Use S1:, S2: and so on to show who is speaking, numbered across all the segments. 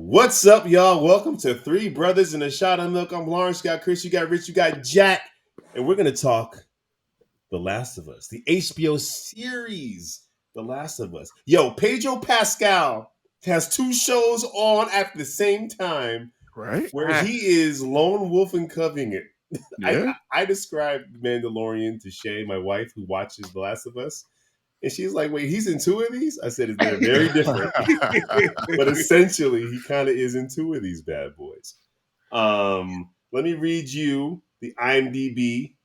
S1: What's up, y'all? Welcome to Three Brothers and a Shot of Milk. I'm Lawrence. You got Chris, you got Rich, you got Jack. And we're going to talk The Last of Us, the HBO series, The Last of Us. Yo, Pedro Pascal has two shows on at the same time,
S2: right?
S1: where he is lone wolf and covering it.
S2: Yeah.
S1: I described Mandalorian to Shay, my wife, who watches The Last of Us. And she's like, wait, he's in two of these? I said, they're very different. But essentially, he kind of is in two of these bad boys. Let me read you the IMDb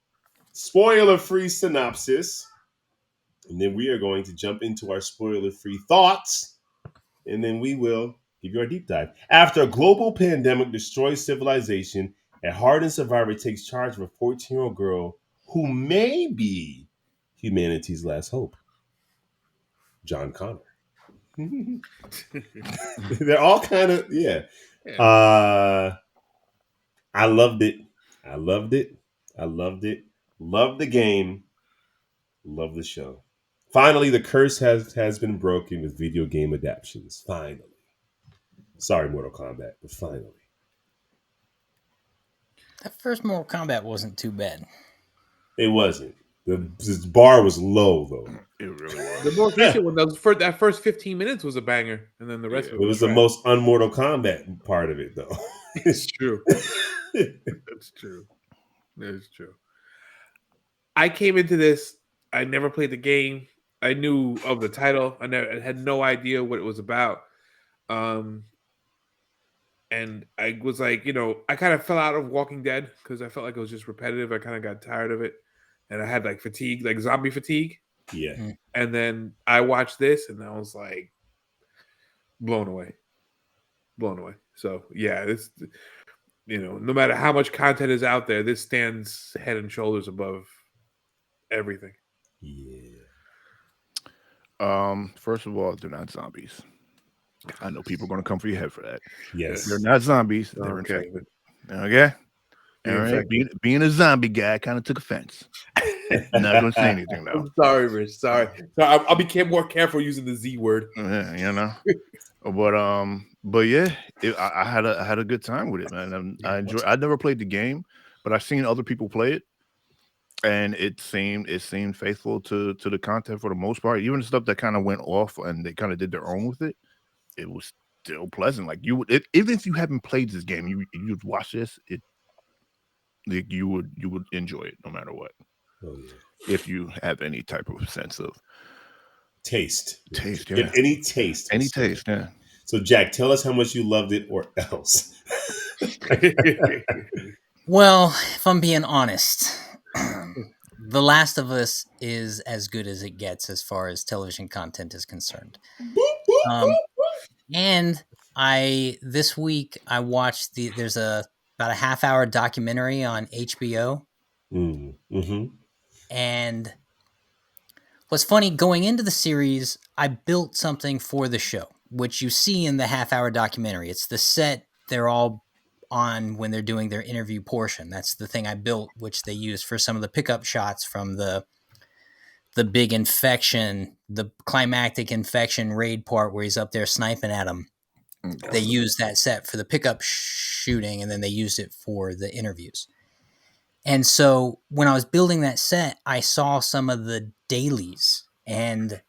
S1: spoiler-free synopsis. And then we are going to jump into our spoiler-free thoughts. And then we will give you our deep dive. After a global pandemic destroys civilization, a hardened survivor takes charge of a 14-year-old girl who may be humanity's last hope. John Connor. They're all kind of, yeah. I loved it. Loved the game. Loved the show. Finally, the curse has been broken with video game adaptations. Finally. Sorry, Mortal Kombat, but finally.
S3: That first Mortal Kombat wasn't too bad.
S1: It wasn't. The bar was low, though.
S2: It really was.
S4: The most recent one, that first 15 minutes was a banger, and then the rest of
S1: it was the most un-Mortal Kombat part of it, though.
S4: It's true. That's true. That's true. I came into this. I never played the game. I knew of the title. I had no idea what it was about. And I was like, I kind of fell out of Walking Dead because I felt like it was just repetitive. I kind of got tired of it. And I had like fatigue, like zombie fatigue.
S1: Yeah.
S4: And then I watched this and I was like blown away. So yeah, this, no matter how much content is out there, this stands head and shoulders above everything.
S1: Yeah.
S2: First of all, they're not zombies. I know people are going to come for your head for that.
S1: Yes.
S2: They're not zombies. They're infected. Okay? All right. Being a zombie guy kind of took offense. I'm not going to say anything, though.
S4: I'm sorry, Rich. Sorry. I'll be more careful using the Z word.
S2: But yeah, I had a good time with it, man. I enjoy. I never played the game, but I've seen other people play it, and it seemed faithful to the content for the most part. Even the stuff that kind of went off and they kind of did their own with it, it was still pleasant. Like even if you haven't played this game, you'd watch this, you would enjoy it no matter what.
S1: Oh, yeah.
S2: If you have any type of sense of
S1: taste,
S2: yeah.
S1: Any taste,
S2: yeah.
S1: So, Jack, tell us how much you loved it, or else.
S3: Well, if I'm being honest, The Last of Us is as good as it gets as far as television content is concerned. And this week I watched there's about a half-hour documentary on HBO.
S1: Mm-hmm.
S3: And what's funny, going into the series, I built something for the show, which you see in the half-hour documentary. It's the set they're all on when they're doing their interview portion. That's the thing I built, which they use for some of the pickup shots from the big infection, the climactic infection raid part where he's up there sniping at him. They used that set for the pickup shooting, and then they used it for the interviews. And so when I was building that set, I saw some of the dailies, and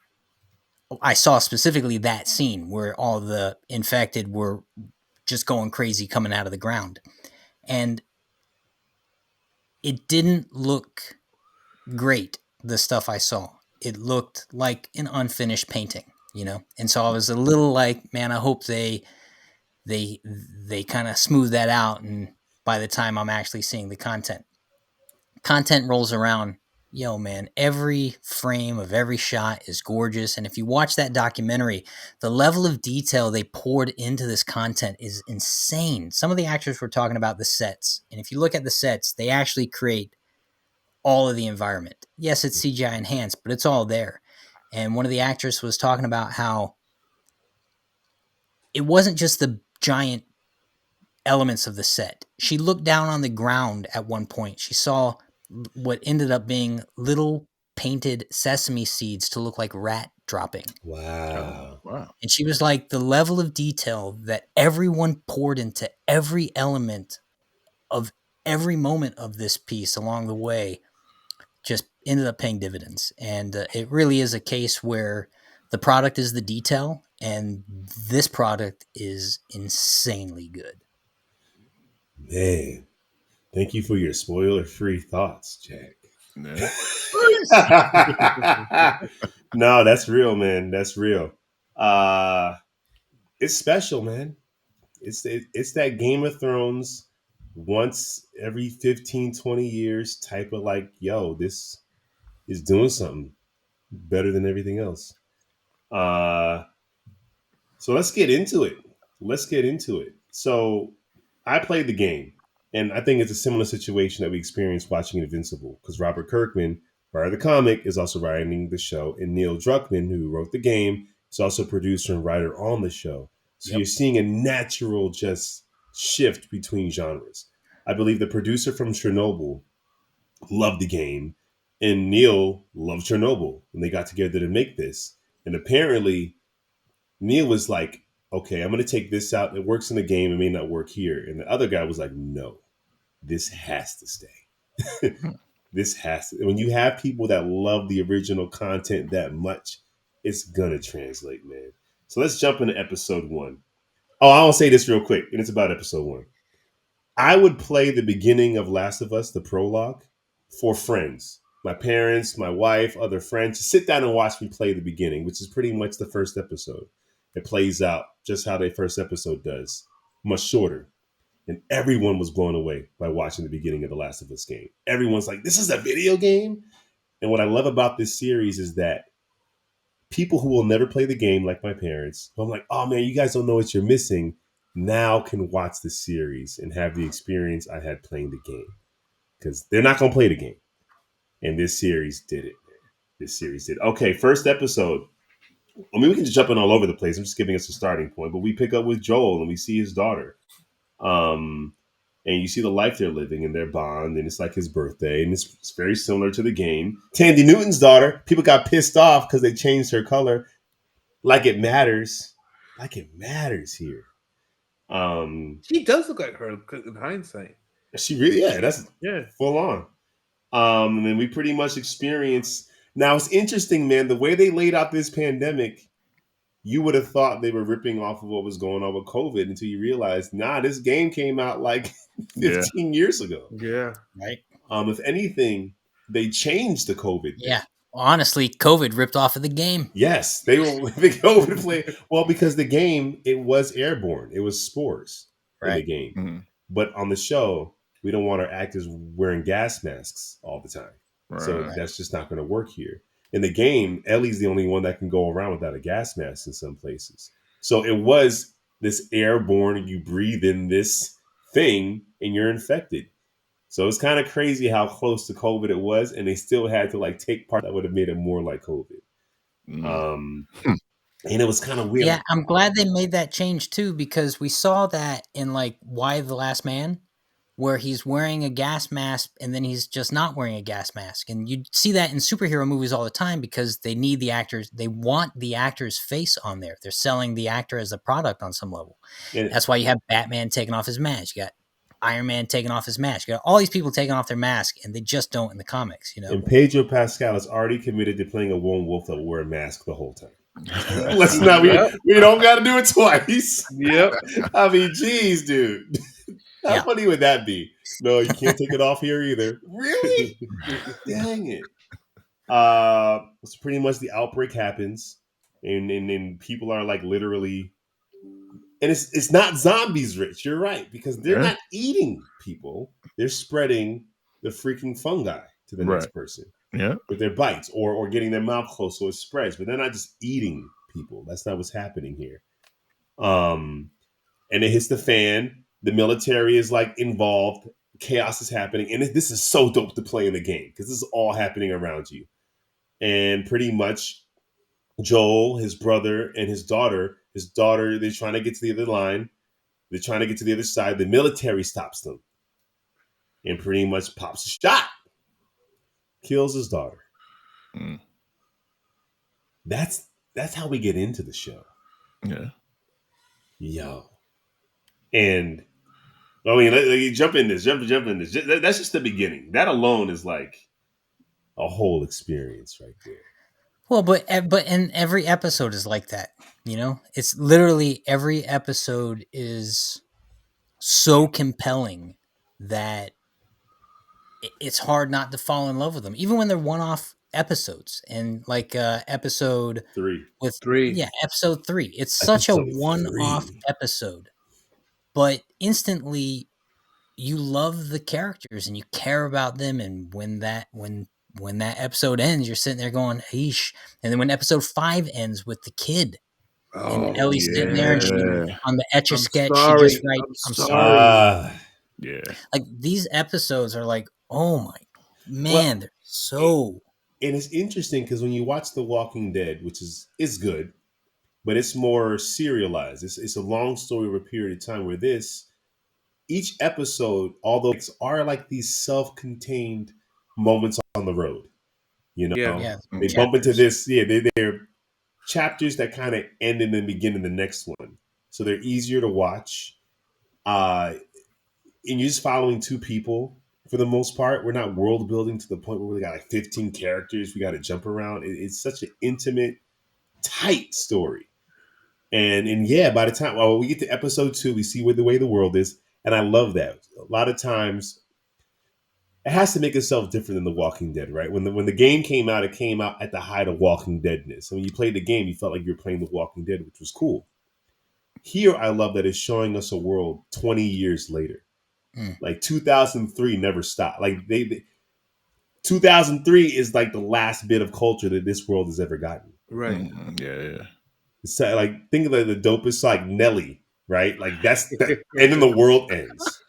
S3: I saw specifically that scene where all the infected were just going crazy coming out of the ground. And it didn't look great, the stuff I saw. It looked like an unfinished painting, And so I was a little like, man, I hope they kind of smooth that out, and by the time I'm actually seeing the content rolls around, man, every frame of every shot is gorgeous. And if you watch that documentary, the level of detail they poured into this content is insane. Some of the actors were talking about the sets, and if you look at the sets, they actually create all of the environment. Yes, it's CGI enhanced, but it's all there. And one of the actors was talking about how it wasn't just the giant elements of the set. She looked down on the ground at one point. She saw what ended up being little painted sesame seeds to look like rat dropping.
S1: Wow.
S2: Wow.
S3: And she was like, the level of detail that everyone poured into every element of every moment of this piece along the way just ended up paying dividends. And it really is a case where the product is the detail, and this product is insanely good.
S1: Man, thank you for your spoiler-free thoughts, Jack.
S2: Yeah.
S1: No, that's real, man. That's real. It's special, man. It's that Game of Thrones once every 15, 20 years type of like, yo, this is doing something better than everything else. So let's get into it. So I played the game, and I think it's a similar situation that we experienced watching Invincible, because Robert Kirkman, writer of the comic, is also writing the show, and Neil Druckmann, who wrote the game, is also a producer and writer on the show. So
S3: Yep.
S1: you're seeing a natural just shift between genres. I believe the producer from Chernobyl loved the game, and Neil loved Chernobyl, and they got together to make this. And apparently, Neil was like, okay, I'm going to take this out. It works in the game. It may not work here. And the other guy was like, no, this has to stay. This has to. When you have people that love the original content that much, it's going to translate, man. So let's jump into episode 1. Oh, I'll say this real quick, and it's about episode 1. I would play the beginning of Last of Us, the prologue, for friends. My parents, my wife, other friends, to sit down and watch me play the beginning, which is pretty much the first episode. It plays out just how the first episode does, much shorter. And everyone was blown away by watching the beginning of the Last of Us game. Everyone's like, this is a video game? And what I love about this series is that people who will never play the game, like my parents, I'm like, oh man, you guys don't know what you're missing, now can watch the series and have the experience I had playing the game. Because they're not going to play the game. And this series did it, man. This series did. Okay, first episode. I mean, we can just jump in all over the place. I'm just giving us a starting point. But we pick up with Joel and we see his daughter. And you see the life they're living and their bond. And it's like his birthday. And it's very similar to the game. Tandy Newton's daughter. People got pissed off because they changed her color. Like it matters. Like it matters here.
S4: She does look like her in hindsight.
S1: She really, yeah, that's
S4: Yeah.
S1: full on. And then we pretty much experience. Now it's interesting, man, the way they laid out this pandemic, you would have thought they were ripping off of what was going on with COVID until you realize, nah, this game came out like 15 years ago.
S4: Yeah.
S3: Right.
S1: If anything, they changed the COVID thing.
S3: Yeah. Honestly, COVID ripped off of the game.
S1: Yes, they were the COVID play. Well, because the game, it was airborne. It was spores in the game.
S2: Mm-hmm.
S1: But on the show, we don't want our actors wearing gas masks all the time.
S2: Right.
S1: So that's just not going to work here. In the game, Ellie's the only one that can go around without a gas mask in some places. So it was this airborne, you breathe in this thing and you're infected. So it's kind of crazy how close to COVID it was, and they still had to like take part that would have made it more like COVID. And it was kind of weird.
S3: Yeah, I'm glad they made that change too, because we saw that in like Why the Last Man, where he's wearing a gas mask and then he's just not wearing a gas mask. And you see that in superhero movies all the time because they need the actors. They want the actor's face on there. They're selling the actor as a product on some level.
S1: And
S3: that's why you have Batman taking off his mask. You got Iron Man taking off his mask. You got all these people taking off their mask, and they just don't in the comics, you know?
S1: And Pedro Pascal is already committed to playing a lone wolf that will wear a mask the whole time. Let's not, we don't got to do it twice.
S4: Yep.
S1: I mean, geez, dude. How
S3: Yeah.
S1: funny would that be? No, you can't take it off here either. Really? Dang it. So pretty much the outbreak happens, and people are like literally, and it's not zombies, Rich. You're right, because they're not eating people. They're spreading the freaking fungi to the next person.
S2: Yeah.
S1: With their bites or getting their mouth closed so it spreads. But they're not just eating people. That's not what's happening here. And it hits the fan. The military is like involved. Chaos is happening. And this is so dope to play in the game because this is all happening around you. And pretty much Joel, his brother, and his daughter, they're trying to get to the other line. They're trying to get to the other side. The military stops them and pretty much pops a shot. Kills his daughter.
S2: Mm.
S1: That's that's how we get into the show.
S2: Yeah.
S1: Yo. And I mean, jump in this. That's just the beginning. That alone is like a whole experience right there.
S3: Well, but in every episode is like that. You know, it's literally every episode is so compelling that it's hard not to fall in love with them, even when they're one-off episodes. And like episode
S1: 3.
S3: with
S4: 3.
S3: episode 3, it's such a
S1: Episode
S3: one-off
S1: 3.
S3: episode, but instantly you love the characters and you care about them. And when that episode ends, you're sitting there going, "Heesh!" And then when episode 5 ends with the kid and
S4: Oh,
S3: Ellie's sitting there and she
S2: yeah.
S3: on the Etch a
S4: I'm
S3: Sketch, she
S4: sorry.
S3: just writes,
S4: I'm
S3: "I'm
S4: sorry.
S3: sorry."
S2: Yeah.
S3: Like these episodes are like, oh my man,
S1: Well,
S3: they're so.
S1: And it's interesting because when you watch The Walking Dead, which is good, but it's more serialized. It's a long story over a period of time. Where each episode, although it's are like these self-contained moments on the road. You know,
S4: Yeah.
S3: Yeah,
S1: they bump into
S3: chapters.
S1: this. Yeah, they're chapters that kind of end and then begin in the next one, so they're easier to watch. And you're just following two people for the most part. We're not world building to the point where we got like 15 characters. We got to jump around. It's such an intimate, tight story. And yeah, by the time we get to episode 2, we see where the way the world is, and I love that. A lot of times, it has to make itself different than The Walking Dead, right? When the game came out, it came out at the height of Walking Deadness. So when you played the game, you felt like you were playing The Walking Dead, which was cool. Here, I love that it's showing us a world 20 years later. Like 2003 never stopped. Like they 2003 is like the last bit of culture that this world has ever gotten.
S4: Right.
S2: Yeah.
S1: It's like, think of the dopest, like Nelly, right? Like that's that, and then the world ends.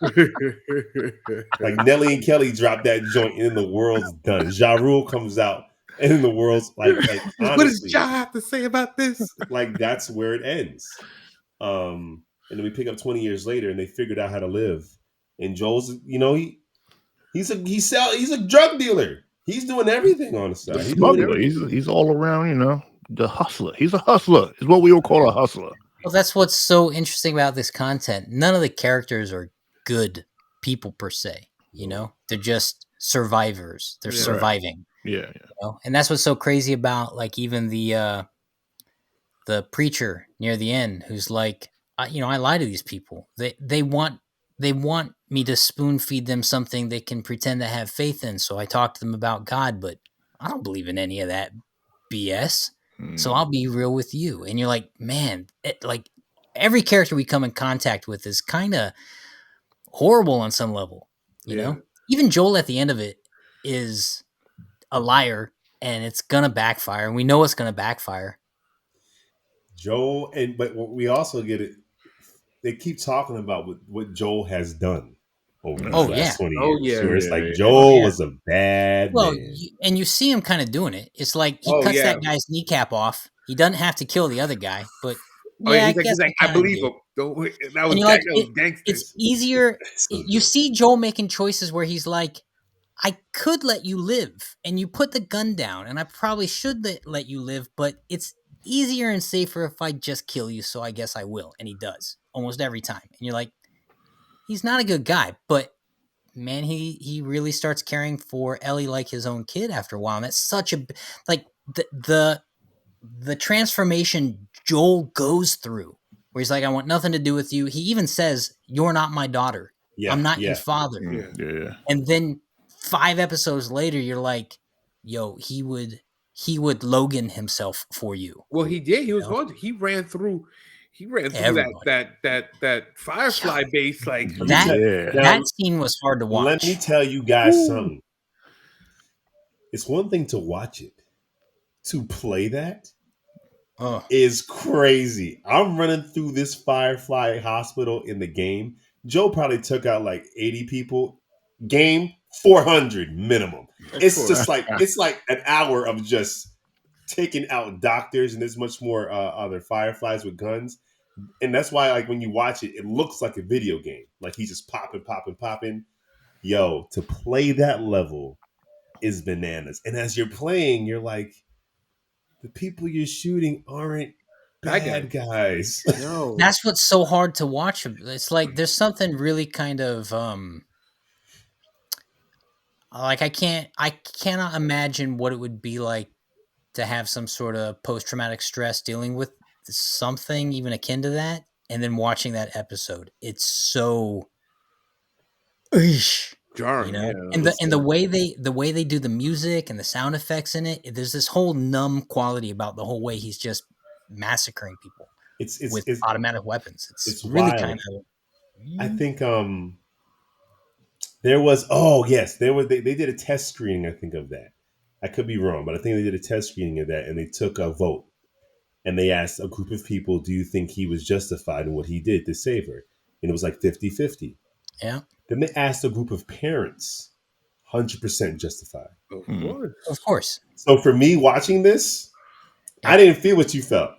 S1: Like Nelly and Kelly drop that joint, and then the world's done. Ja Rule comes out, and then the world's like
S4: What does
S1: honestly,
S4: Ja have to say about this?
S1: like that's where it ends. And then we pick up 20 years later, and they figured out how to live. And Joel's, he's a drug dealer. He's doing everything on the side.
S2: The
S1: He's doing
S2: smuggler.
S1: everything.
S2: He's all around, the hustler. He's a hustler. Is what we would call a hustler.
S3: Well, that's what's so interesting about this content. None of the characters are good people per se. They're just survivors. They're surviving.
S2: Yeah.
S3: And that's what's so crazy about like even the preacher near the end, who's like, I lie to these people. They want me to spoon feed them something they can pretend to have faith in. So I talk to them about God, but I don't believe in any of that BS. So I'll be real with you. And you're like, man, like every character we come in contact with is kind of horrible on some level. You know, even Joel at the end of it is a liar, and it's gonna backfire, and we know it's gonna backfire.
S1: Joel, but we also get it. They keep talking about what Joel has done over these last 20 years. Where it's like Joel was a bad man.
S3: And you see him kind of doing it. It's like he cuts that guy's kneecap off. He doesn't have to kill the other guy, but
S4: he's like, I believe him. That was gangster.
S3: It's easier. You see Joel making choices where he's like, I could let you live, and you put the gun down, and I probably should let you live, but it's easier and safer if I just kill you, so I guess I will. And he does almost every time. And you're like, he's not a good guy, but man, he really starts caring for Ellie like his own kid after a while. And that's such a, like the transformation Joel goes through, where he's like, I want nothing to do with you. He even says, you're not my daughter. I'm not your father.
S2: Yeah.
S3: And then 5 episodes later, you're like, yo, he would Logan himself for you.
S4: Well, he did. He was going to. He ran through that Firefly base. Like
S3: that scene was hard to watch.
S1: Let me tell you guys something. It's one thing to watch it. To play that is crazy. I'm running through this Firefly hospital in the game. Joe probably took out like 80 people. Game 400 minimum. It's just like an hour of just taking out doctors, and there's much more other Fireflies with guns. And that's why, like, when you watch it, it looks like a video game. Like he's just popping. Yo, to play that level is bananas. And as you're playing, you're like, the people you're shooting aren't
S4: Bad
S1: bad guys.
S4: No.
S3: That's what's so hard to watch. It's like there's something really kind of like I cannot imagine what it would be like to have some sort of post-traumatic stress dealing with something even akin to that, and then watching that episode. It's so Eesh.
S4: Jarring, yeah.
S3: And
S1: It's
S3: the way they do the music and the sound effects in it, there's this whole numb quality about the whole way he's just massacring people
S1: it's
S3: with
S1: it's
S3: automatic weapons. It's really
S1: wild.
S3: kind of.
S1: I think there was they did a test screening, I think, of that. I could be wrong, but I think they did a test screening of that, and they took a vote, and they asked a group of people, do you think he was justified in what he did to save her? And it was like 50-50.
S3: Yeah,
S1: Then they asked a group of parents, 100% justified.
S3: of course.
S1: So for me watching this, I didn't feel what you felt.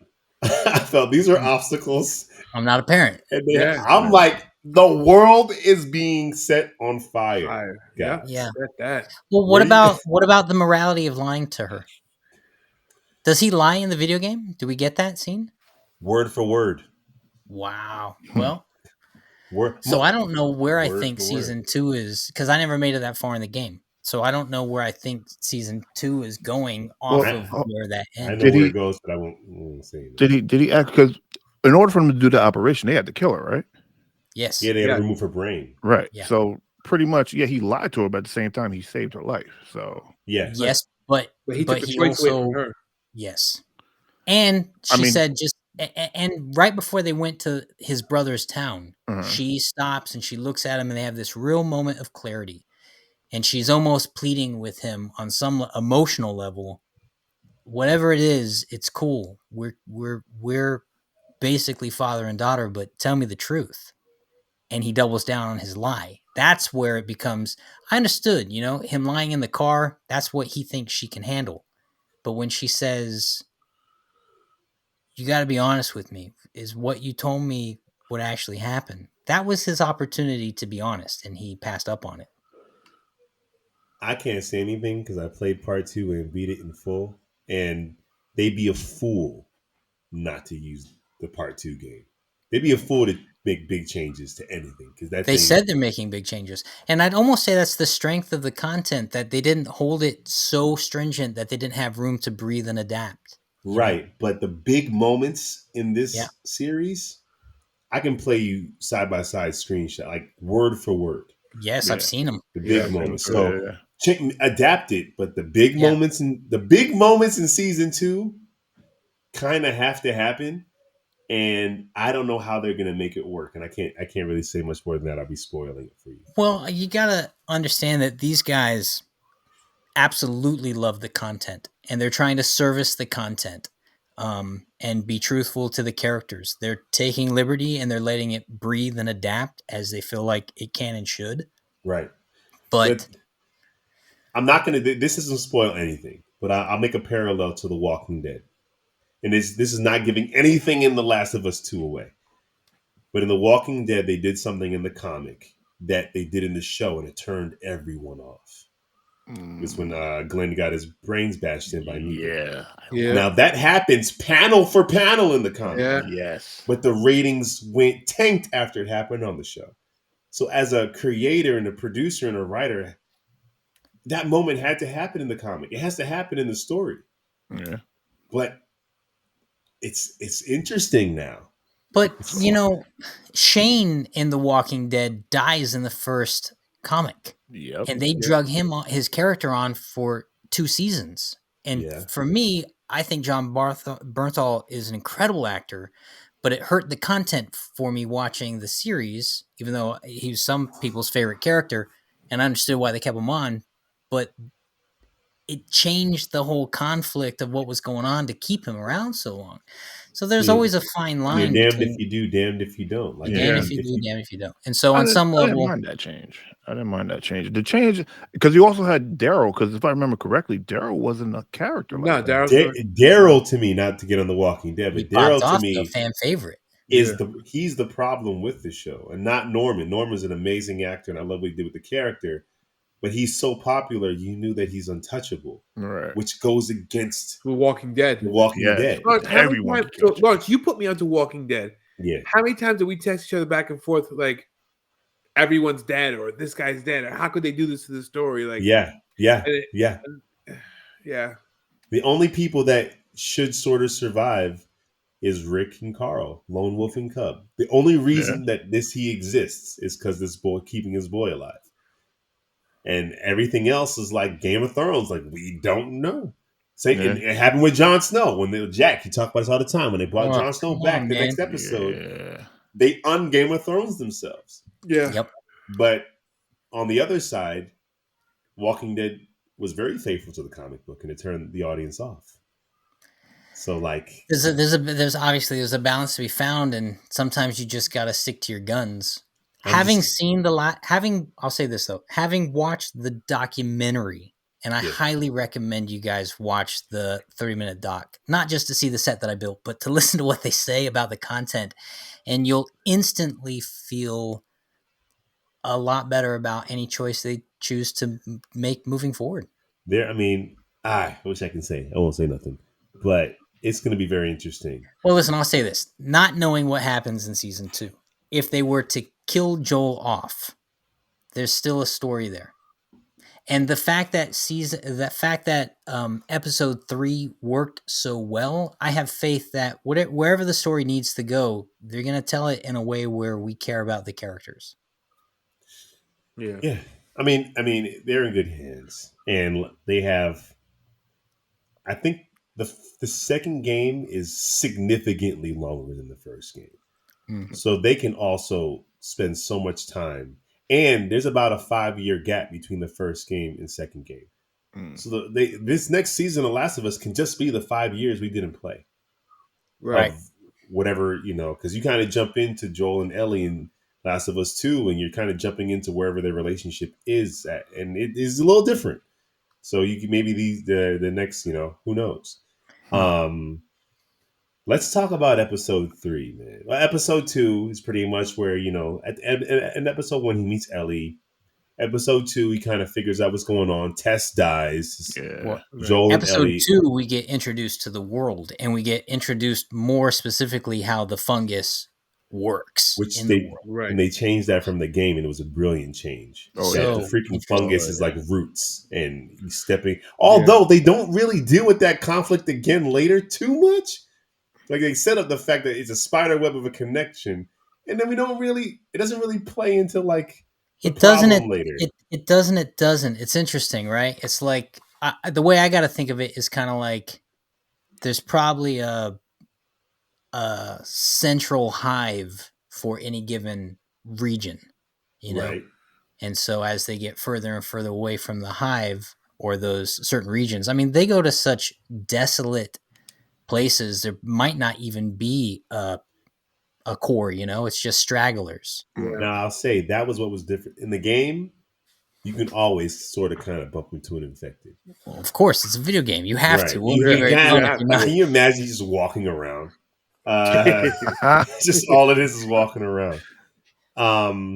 S1: I felt these are obstacles.
S3: I'm not a parent.
S1: And
S4: Yeah.
S1: I'm like, the world is being set on fire.
S4: Fire.
S1: guys.
S3: Yeah.
S4: That.
S3: Well,
S1: Where do you-
S3: what about the morality of lying to her? Does he lie in the video game? Do we get that scene?
S1: Word for word.
S3: Wow. Well,
S1: Word.
S3: so I don't know where I
S1: Word
S3: think
S1: for
S3: season 2 is, because I never made it that far in the game. So I don't know where I think season 2 is going off
S2: Well,
S3: of where that
S1: I know
S3: ends.
S2: Did
S1: where
S2: he-
S1: it goes, but I won't say it.
S2: Did he act? Because in order for him to do the operation, they had to kill her, right?
S3: Yes.
S1: Yeah, they had
S4: Yeah.
S1: to remove her brain.
S2: Right.
S3: Yeah.
S2: So pretty much, yeah, he lied to her, but at the same time, he saved her life. So
S1: Yeah.
S3: Yes, but
S4: But he took the
S3: he
S4: choice away
S3: also
S4: from her.
S3: yes. And
S2: I
S3: she
S2: mean-
S3: said and right before they went to his brother's town,
S2: Uh-huh.
S3: she stops and she looks at him and they have this real moment of clarity. And she's almost pleading with him on some emotional level. Whatever it is, it's cool. We're basically father and daughter, but tell me the truth. And he doubles down on his lie. That's where it becomes, I understood, him lying in the car, that's what he thinks she can handle. But when she says, you got to be honest with me, is what you told me what actually happened? That was his opportunity to be honest, and he passed up on it.
S1: I can't say anything because I played part 2 and beat it in full. And they'd be a fool not to use the part 2 game. They'd be a fool to make big changes to anything because
S3: They said they're making big changes. And I'd almost say that's the strength of the content, that they didn't hold it so stringent that they didn't have room to breathe and adapt.
S1: Right. But the big moments in this
S3: Yeah.
S1: series, I can play you side by side screenshot, like word for word.
S3: Yes,
S2: Yeah.
S3: I've seen them.
S1: The big
S4: Yeah,
S1: moments.
S2: Yeah,
S1: So
S2: yeah.
S1: adapt it, but the big moments in season 2 kind of have to happen. And I don't know how they're gonna make it work. And I can't really say much more than that. I'll be spoiling it for you.
S3: Well, you got to understand that these guys absolutely love the content, and they're trying to service the content and be truthful to the characters. They're taking liberty and they're letting it breathe and adapt as they feel like it can and should.
S1: Right.
S3: But
S1: I'm not gonna. This doesn't spoil anything, but I'll make a parallel to The Walking Dead. And this is not giving anything in The Last of Us 2 away. But in The Walking Dead, they did something in the comic that they did in the show, and it turned everyone off. It's when Glenn got his brains bashed in by Negan.
S4: Yeah.
S1: Now, that happens panel for panel in the comic.
S4: Yeah.
S2: Yes.
S1: But the ratings went tanked after it happened on the show. So as a creator and a producer and a writer, that moment had to happen in the comic. It has to happen in the story.
S2: Yeah.
S1: But it's interesting now.
S3: But Shane in The Walking Dead dies in the first comic,
S2: Yep.
S3: and they drug his character on for 2 seasons. And
S1: Yeah.
S3: for me, I think John Bernthal is an incredible actor, but it hurt the content for me watching the series, even though he was some people's favorite character, and I understood why they kept him on. But it changed the whole conflict of what was going on to keep him around so long. So there's
S1: Yeah.
S3: always a fine line
S1: You're damned
S3: between
S1: if you do, damned if you don't. Like
S3: damned
S2: Yeah.
S3: if you do, damned if you don't. And so on some
S2: I didn't
S3: level,
S2: mind that change. I didn't mind that change. The change, because you also had Daryl, because if I remember correctly, Daryl wasn't a character.
S4: No,
S2: Like that.
S4: Daryl's
S1: Daryl to me, not to get on The Walking Dead,
S3: he
S1: but Daryl
S3: popped
S1: to
S3: off
S1: me
S3: the fan favorite.
S1: is he's the problem with the show, and not Norman. Norman's an amazing actor, and I love what he did with the character. but he's so popular, you knew that he's untouchable,
S2: Right.
S1: which goes against
S4: The Walking Dead.
S1: The Walking
S2: Yes.
S1: Dead.
S4: Lawrence, how many
S2: Everyone
S4: times,
S2: can catch
S4: Lawrence, you put me onto Walking Dead.
S1: Yeah.
S4: How many times did we text each other back and forth like everyone's dead or this guy's dead or how could they do this to the story? Like
S1: Yeah.
S4: and it-
S1: Yeah.
S4: yeah.
S1: The only people that should sort of survive is Rick and Carl, Lone Wolf and Cub. The only reason that he exists is because this boy keeping his boy alive. And everything else is like Game of Thrones. Like, we don't know. Same,
S2: Yeah.
S1: it happened with Jon Snow. When Jack, he talked about this all the time. When they brought
S3: Oh,
S1: Jon Snow
S3: come
S1: back
S3: on,
S1: the
S3: man.
S1: next episode,
S2: Yeah.
S1: they un-Game of Thrones themselves.
S4: Yeah.
S3: Yep.
S1: But on the other side, Walking Dead was very faithful to the comic book, and it turned the audience off. So, like,
S3: There's obviously a balance to be found, and sometimes you just got to stick to your guns. Having I'll say this though, having watched the documentary, and I highly recommend you guys watch the 30-minute doc, not just to see the set that I built, but to listen to what they say about the content, and you'll instantly feel a lot better about any choice they choose to make moving forward.
S1: I wish I can say. I won't say nothing, but it's going to be very interesting.
S3: Well, listen, I'll say this: not knowing what happens in season 2, if they were to kill Joel off, there's still a story there. And the fact that episode 3 worked so well, I have faith that wherever the story needs to go, they're going to tell it in a way where we care about the characters.
S1: Yeah. I mean, they're in good hands, and they have. I think the second game is significantly longer than the first game, so they can also spend so much time. And there's about a 5-year gap between the first game and second game. So this next season of Last of Us can just be the 5 years we didn't play.
S3: Right.
S1: Of whatever, because you kind of jump into Joel and Ellie in Last of Us 2, and you're kind of jumping into wherever their relationship is at. And it is a little different. So you can maybe the next, who knows? Let's talk about episode 3, man. Well, episode 2 is pretty much where, in episode 1, he meets Ellie. Episode 2, he kind of figures out what's going on. Tess dies.
S2: Yeah.
S1: Joel and
S3: Episode
S1: Ellie.
S3: 2, we get introduced to the world, and we get introduced more specifically how the fungus works.
S1: Which
S3: the world.
S1: And they changed that from the game, and it was a brilliant change.
S2: Oh,
S1: that
S2: yeah.
S1: the freaking fungus is like roots, and he's stepping. Although they don't really deal with that conflict again later too much. Like, they set up the fact that it's a spider web of a connection, and then it doesn't really play into like the problem later.
S3: It doesn't. It's interesting, right? It's like the way I got to think of it is kind of like there's probably a central hive for any given region,
S1: Right.
S3: And so as they get further and further away from the hive or those certain regions, I mean, they go to such desolate places, there might not even be a core, it's just stragglers.
S1: Now, I'll say that was what was different. In the game, you can always sort of kind of bump into an infected.
S3: Well, of course, it's a video game. You have to.
S1: Can you imagine just walking around? Just all it is walking around.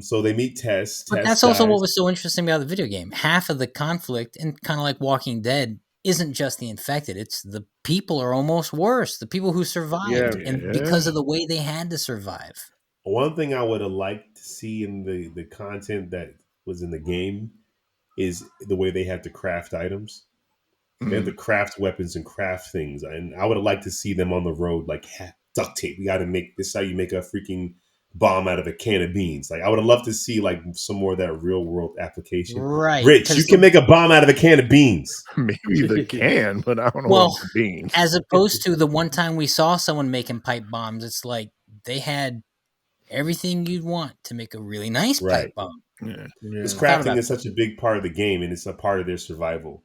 S1: So they meet Tess.
S3: But that's also what was so interesting about the video game. Half of the conflict, and kind of like Walking Dead, isn't just the infected. It's the people are almost worse. The people who survived, and because of the way they had to survive.
S1: One thing I would have liked to see in the content that was in the game is the way they had to craft items. They had to craft weapons and craft things, and I would have liked to see them on the road, like duct tape. We got to make this. How you make a freaking bomb out of a can of beans. Like, I would have loved to see like some more of that real world application.
S3: Right.
S1: Rich, you can make a bomb out of a can of beans.
S2: Maybe they can, but I don't know about the beans.
S3: As opposed to the one time we saw someone making pipe bombs, it's like they had everything you'd want to make a really nice pipe bomb.
S2: Yeah.
S1: Because crafting is such a big part of the game, and it's a part of their survival.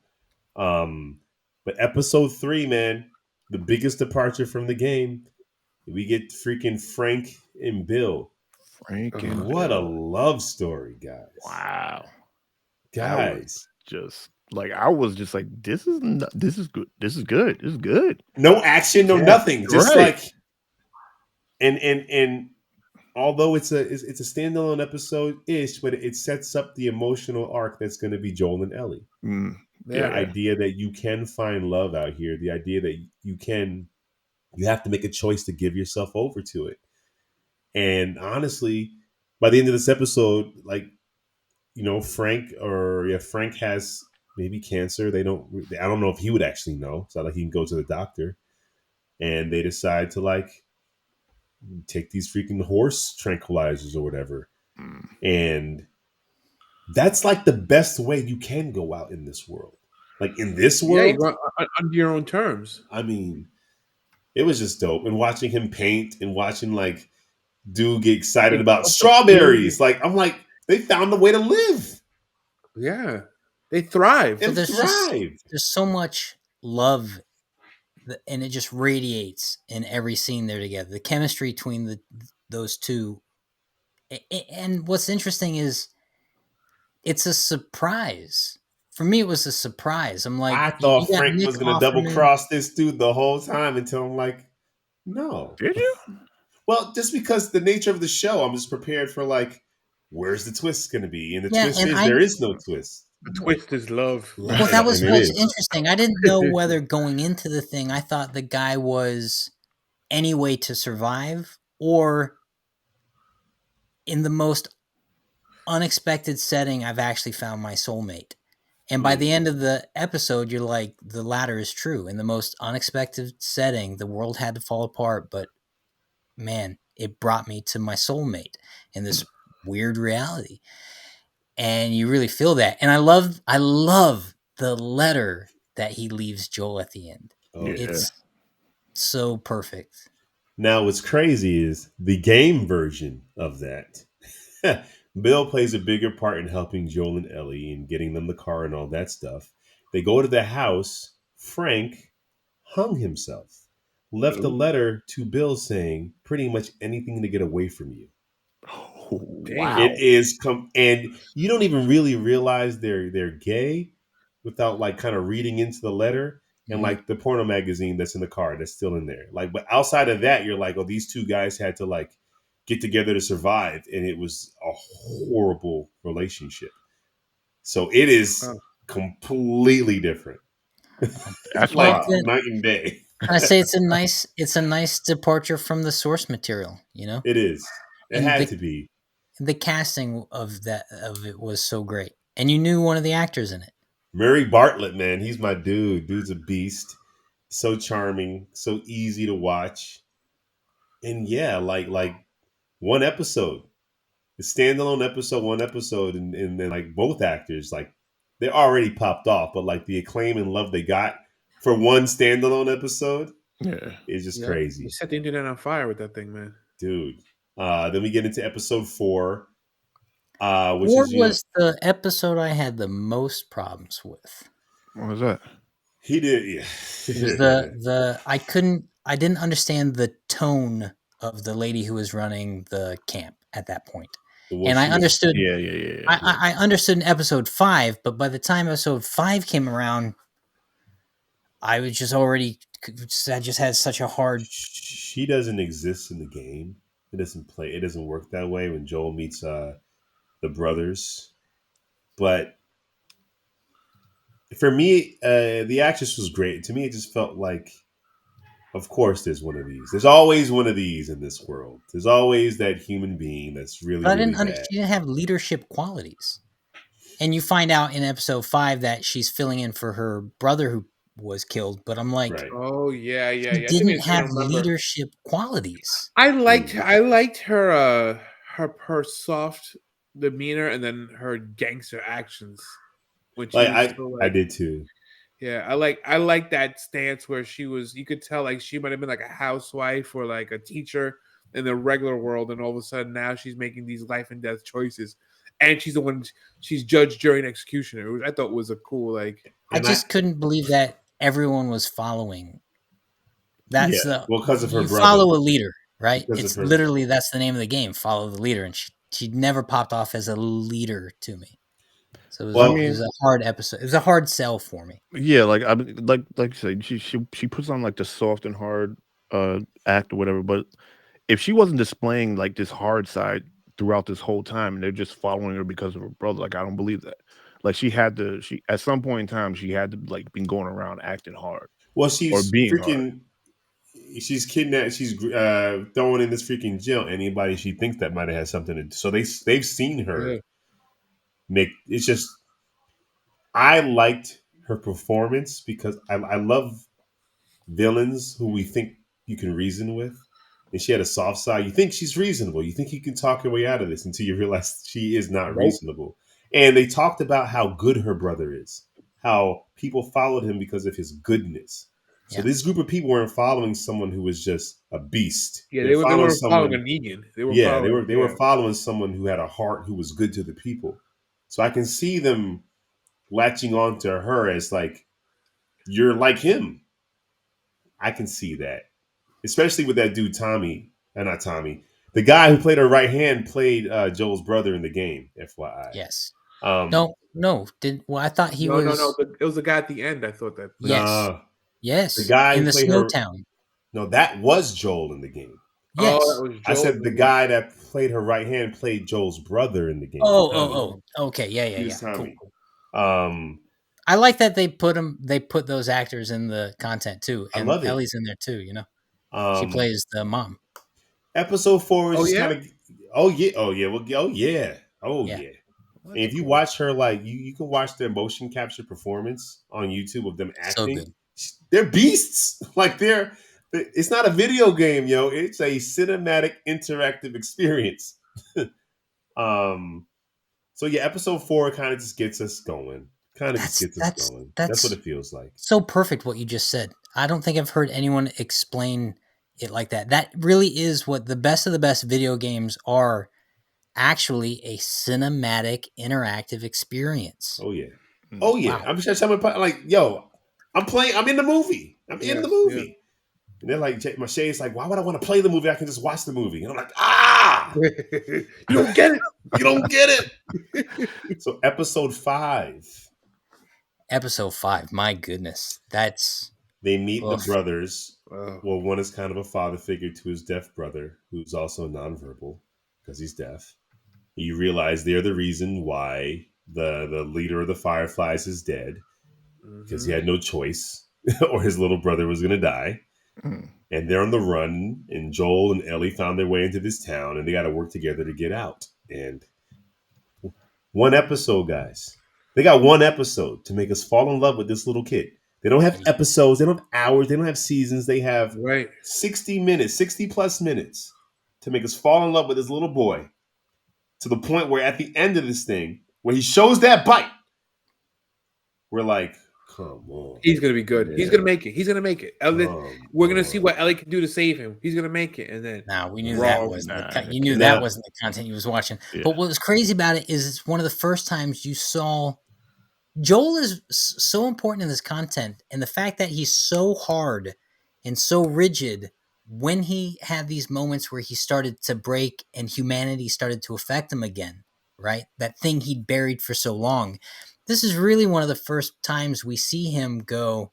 S1: But episode 3, man, the biggest departure from the game, we get freaking Frank and Bill. What a love story, guys!
S2: Wow,
S1: guys,
S2: just like I was just like, this is good. This is good.
S1: No action, no nothing. Just like, and although it's a standalone episode ish, but it sets up the emotional arc that's going to be Joel and Ellie.
S2: Mm,
S1: The idea that you can find love out here, the idea that you have to make a choice to give yourself over to it. And honestly, by the end of this episode, like, Frank has maybe cancer. I don't know if he would actually know. It's not like he can go to the doctor. And they decide to like take these freaking horse tranquilizers or whatever.
S2: mm.
S1: And that's like the best way you can go out in this world. Like in this
S4: Yeah,
S1: world,
S4: you go under your own terms.
S1: I mean, it was just dope. And watching him paint and watching like dude get excited about strawberries. Like, I'm like, they found a way to live.
S4: Yeah, they thrive.
S1: And thrive.
S3: There's so much love, and it just radiates in every scene they're together. The chemistry between those two. And what's interesting is it's a surprise. For me, it was a surprise. I'm like,
S1: I thought
S3: you got
S1: Frank
S3: Nick
S1: was going to double cross this dude the whole time until I'm like, no.
S2: Did you?
S1: Well, just because the nature of the show, I'm just prepared for like, where's the twist going to be? And the twist is there is no twist.
S4: The twist is love.
S3: Well, that was what's interesting. I didn't know whether going into the thing, I thought the guy was any way to survive or in the most unexpected setting, I've actually found my soulmate. And by the end of the episode, you're like, the latter is true. In the most unexpected setting, the world had to fall apart, but man, it brought me to my soulmate in this weird reality. And you really feel that. And I love the letter that he leaves Joel at the end.
S1: Oh,
S3: it's so perfect.
S1: Now, what's crazy is the game version of that. Bill plays a bigger part in helping Joel and Ellie and getting them the car and all that stuff. They go to the house. Frank hung himself, left a letter to Bill saying pretty much anything to get away from you.
S2: Oh, wow.
S1: It is and you don't even really realize they're gay without like kind of reading into the letter and like the porno magazine that's in the car that's still in there. Like, but outside of that, you're like, oh, these two guys had to like get together to survive, and it was a horrible relationship. So it is completely different. That's like night and day.
S3: I say it's a nice departure from the source material, you know?
S1: It is. It had to be.
S3: The casting of it was so great. And you knew one of the actors in it.
S1: Murray Bartlett, man, he's my dude. Dude's a beast. So charming, so easy to watch. And yeah, like one episode. The standalone episode, one episode, and then like both actors, like they already popped off, but like the acclaim and love they got for one standalone episode, is just crazy.
S4: You set the internet on fire with that thing, man.
S1: Dude. Then we get into episode 4.
S3: Which was the episode I had the most problems with.
S2: What was that?
S1: He did, yeah.
S3: It was I didn't understand the tone of the lady who was running the camp at that point. And I understood. I understood in episode 5, but by the time episode 5 came around, I was just already. I just had such a hard.
S1: She doesn't exist in the game. It doesn't work that way when Joel meets the brothers. But for me, the actress was great. To me, it just felt like, of course, there's one of these. There's always one of these in this world. There's always that human being that's really,
S3: but
S1: really bad.
S3: She didn't have leadership qualities. And you find out in episode 5 that she's filling in for her brother who was killed. But I'm like,
S4: oh yeah.
S3: She didn't have leadership qualities.
S4: I liked her soft demeanor and then her gangster actions. Which
S1: I did too.
S4: Yeah, I like that stance where she was. You could tell like she might have been like a housewife or like a teacher in the regular world, and all of a sudden now she's making these life and death choices, and she's the one. She's judge, jury, and executioner, which I thought was a cool like.
S3: I just couldn't believe that everyone was following. That's
S1: because of her brother.
S3: Follow a leader, right? It's literally that's the name of the game. Follow the leader, and she never popped off as a leader to me. So it was a hard episode. It was a hard sell for me.
S2: Yeah, like you say, she puts on like the soft and hard act or whatever, but if she wasn't displaying like this hard side throughout this whole time, and they're just following her because of her brother, like I don't believe that. Like she at some point in time she had to like been going around acting hard
S1: Well,
S2: or
S1: she's
S2: being hard.
S1: freaking. She's kidnapped. She's thrown in this freaking jail. Anybody she thinks that might have had something to do. So they've seen her make. It's just I liked her performance because I love villains who we think you can reason with. And she had a soft side. You think she's reasonable. You think you can talk your way out of this until you realize she is not reasonable. And they talked about how good her brother is, how people followed him because of his goodness. So this group of people weren't following someone who was just a beast.
S4: Yeah,
S1: They're
S4: they weren't
S1: someone.
S4: following a Negan. They were
S1: Yeah,
S4: following,
S1: they were following someone who had a heart, who was good to the people. So I can see them latching on to her as like, you're like him. I can see that, especially with that dude Tommy, not Tommy, the guy who played her right hand played Joel's brother in the game. FYI.
S3: Yes.
S1: No.
S3: I thought he was.
S4: No. It was the guy at the end. I thought that.
S3: Yes. Yes.
S1: The guy
S3: in
S1: who
S3: the
S1: played
S3: snow
S1: her.
S3: town.
S1: No, that was Joel in the game.
S3: Yes.
S4: Oh, that was Joel.
S1: I said the guy that played her right hand played Joel's brother in the game.
S3: Oh. Okay. Yeah.
S1: Tommy.
S3: Cool. I like that they put those actors in the content too, and
S1: I love it.
S3: Ellie's in there too. You know, she plays the mom.
S1: Episode 4 is
S4: yeah?
S1: kind of. Oh yeah. And if you watch her, like you can watch their motion capture performance on YouTube of them acting.
S3: So good.
S1: They're beasts. Like it's not a video game, yo. It's a cinematic interactive experience. So yeah, episode 4 kind of just gets us going. That's what it feels like.
S3: So perfect what you just said. I don't think I've heard anyone explain it like that. That really is what the best of the best video games are. Actually, a cinematic interactive experience.
S1: Oh yeah. Wow. I'm just telling like, yo, I'm in the movie. I'm in the movie. Yeah. And they're like, Maché's like, why would I want to play the movie? I can just watch the movie. And I'm like, you don't get it. You don't get it. So episode 5.
S3: Episode 5. My goodness.
S1: They meet the brothers. Well, one is kind of a father figure to his deaf brother, who's also nonverbal because he's deaf. You realize they're the reason why the leader of the Fireflies is dead, because he had no choice or his little brother was going to die. And they're on the run, and Joel and Ellie found their way into this town, and they got to work together to get out. And one episode, guys. They got one episode to make us fall in love with this little kid. They don't have episodes. They don't have hours. They don't have seasons. They have 60 minutes, 60 plus minutes to make us fall in love with this little boy, to the point where at the end of this thing, where he shows that bite, we're like, come on.
S4: He's going to be good. Man. He's going to make it. He's going to make it. We're going to see what Ellie can do to save him. He's going to make it. And then
S3: we knew that wasn't that wasn't the content he was watching. Yeah. But what was crazy about it is it's one of the first times you saw Joel is so important in this content. And the fact that he's so hard and so rigid when he had these moments where he started to break and humanity started to affect him again, right? That thing he'd buried for so long. This is really one of the first times we see him go,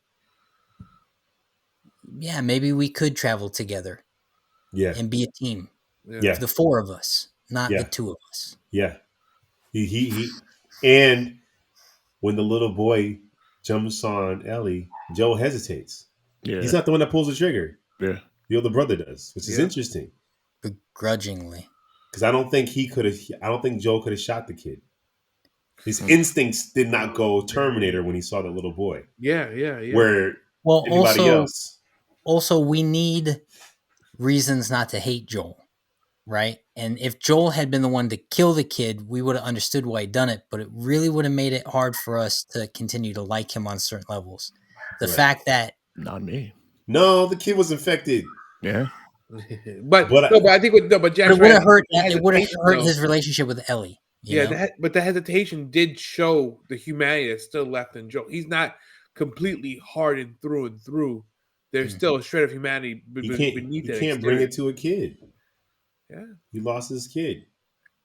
S3: yeah, maybe we could travel together.
S1: Yeah.
S3: And be a team.
S1: Yeah.
S3: The 4 of us, not the 2 of us.
S1: Yeah. He and when the little boy jumps on Ellie, Joel hesitates. Yeah. He's not the one that pulls the trigger.
S2: Yeah.
S1: The older brother does, which is interesting.
S3: Begrudgingly.
S1: Because I don't think Joel could have shot the kid. His instincts did not go Terminator when he saw that little boy.
S4: Yeah.
S1: Where anybody else.
S3: Also, we need reasons not to hate Joel, right? And if Joel had been the one to kill the kid, we would have understood why he'd done it, but it really would have made it hard for us to continue to like him on certain levels. The fact that...
S2: Not me.
S1: No, the kid was infected.
S2: Yeah.
S4: but I think Jack,
S3: it would have hurt. It would have hurt his relationship with Ellie.
S4: But the hesitation did show the humanity that's still left in Joel. He's not completely hardened through and through. There's still a shred of humanity beneath it.
S1: You can't bring it to a kid.
S4: Yeah,
S1: he lost his kid.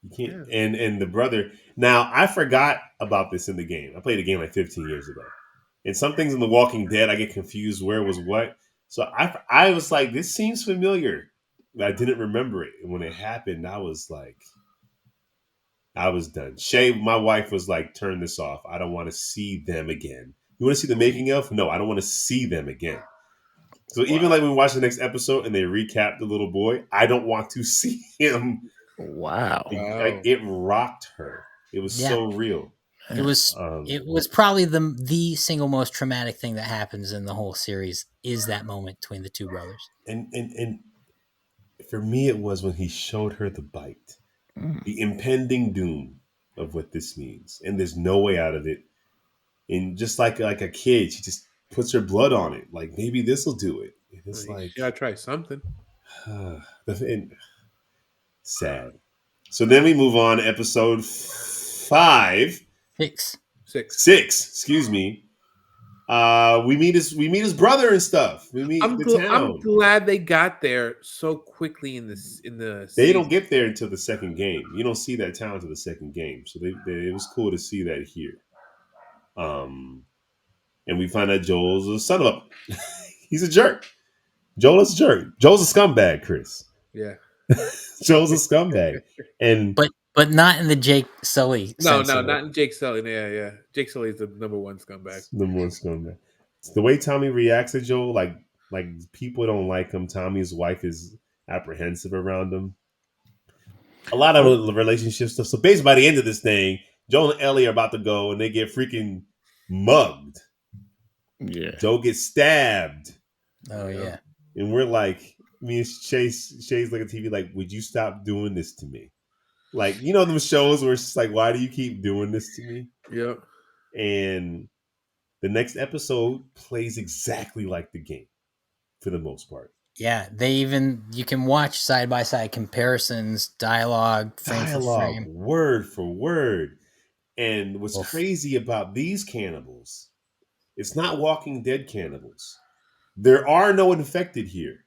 S1: You can't. Yeah. And the brother. Now I forgot about this in the game. I played a game like 15 years ago, and some things in The Walking Dead I get confused where was what. So I was like, this seems familiar. I didn't remember it. And when it happened, I was like, I was done. Shay, my wife, was like, turn this off. I don't want to see them again. You want to see the making of? No, I don't want to see them again. So even like when we watch the next episode and they recap the little boy, I don't want to see him.
S2: Wow.
S1: Like, it rocked her. It was so real.
S3: It was probably the single most traumatic thing that happens in the whole series is that moment between the two brothers.
S1: And for me, it was when he showed her the bite, the impending doom of what this means, and there's no way out of it. And just like a kid, she just puts her blood on it. Like, maybe this will do it. And it's like,
S4: you gotta try something.
S1: Sad. So then we move on to episode 5.
S3: Six.
S1: Excuse me. We meet his brother and stuff. We meet the town.
S4: I'm glad they got there so quickly in the
S1: They
S4: season.
S1: don't get there until the second game. You don't see that town until the second game. So it was cool to see that here. And we find out Joel's a son of a he's a jerk. Joel is a jerk. Joel's a scumbag, Chris.
S4: Yeah.
S1: Joel's a scumbag. And
S3: but not in the Jake Sully sense.
S4: No, not in Jake Sully. Yeah. Jake Sully is the number one scumbag.
S1: Number one scumbag. It's the way Tommy reacts to Joel, like people don't like him. Tommy's wife is apprehensive around him. A lot of relationship stuff. So basically, by the end of this thing, Joel and Ellie are about to go, and they get freaking mugged.
S2: Yeah.
S1: Joe gets stabbed.
S3: Oh yeah.
S1: And we're like, me and Shay's looking at TV like, would you stop doing this to me? Like, you know, them shows where it's just like, why do you keep doing this to me?
S4: Yep.
S1: And the next episode plays exactly like the game for the most part.
S3: Yeah, you can watch side by side comparisons, dialogue for frame,
S1: word for word. And what's crazy about these cannibals, it's not Walking Dead cannibals. There are no infected here.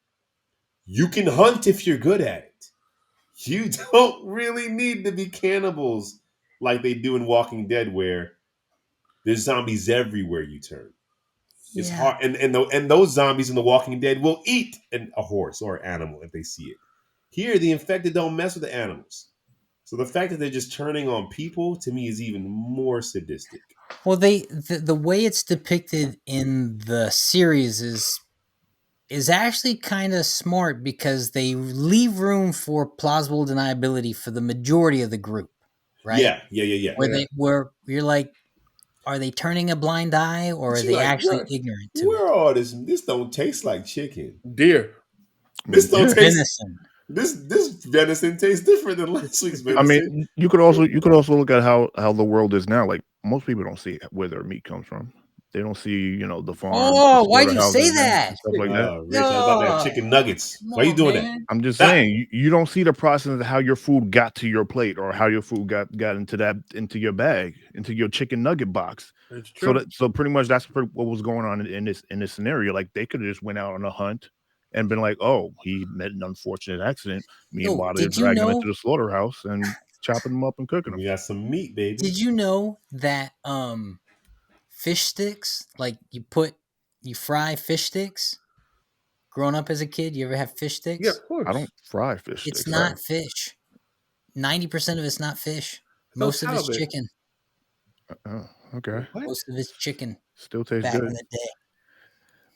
S1: You can hunt if you're good at it. You don't really need to be cannibals like they do in Walking Dead, where there's zombies everywhere you turn. It's hard, and those zombies in The Walking Dead will eat a horse or an animal if they see it. Here, the infected don't mess with the animals. So the fact that they're just turning on people, to me, is even more sadistic.
S3: Well, the way it's depicted in the series is actually kind of smart, because they leave room for plausible deniability for the majority of the group, right?
S1: Yeah.
S3: Where you're like, are they turning a blind eye, or are they actually ignorant to it?
S1: All this don't taste like chicken.
S4: Deer.
S1: This don't taste
S3: venison.
S1: This venison tastes different than last week's venison.
S2: I mean, you could also look at how the world is now. Like, most people don't see where their meat comes from. They don't see, the farm.
S3: Oh, why do you say that?
S2: Stuff like that.
S1: Rich, I was about to have chicken nuggets. Why are you doing that?
S2: I'm just saying, you don't see the process of how your food got to your plate, or how your food got into your bag, into your chicken nugget box.
S4: That's true.
S2: So pretty much that's what was going on in this scenario. Like, they could have just went out on a hunt and been like, oh, he met an unfortunate accident. Meanwhile, they're dragging him into the slaughterhouse and chopping them up and cooking them.
S1: We got some meat, baby.
S3: Did you know that fish sticks, like you fry fish sticks? Growing up as a kid, you ever have fish sticks?
S4: Yeah, of course.
S2: I don't fry fish sticks.
S3: It's not fish. 90% of it's not fish. Most of it's chicken.
S2: Okay.
S3: Most of it's chicken.
S2: Still tastes
S3: back
S2: good.
S3: in the day.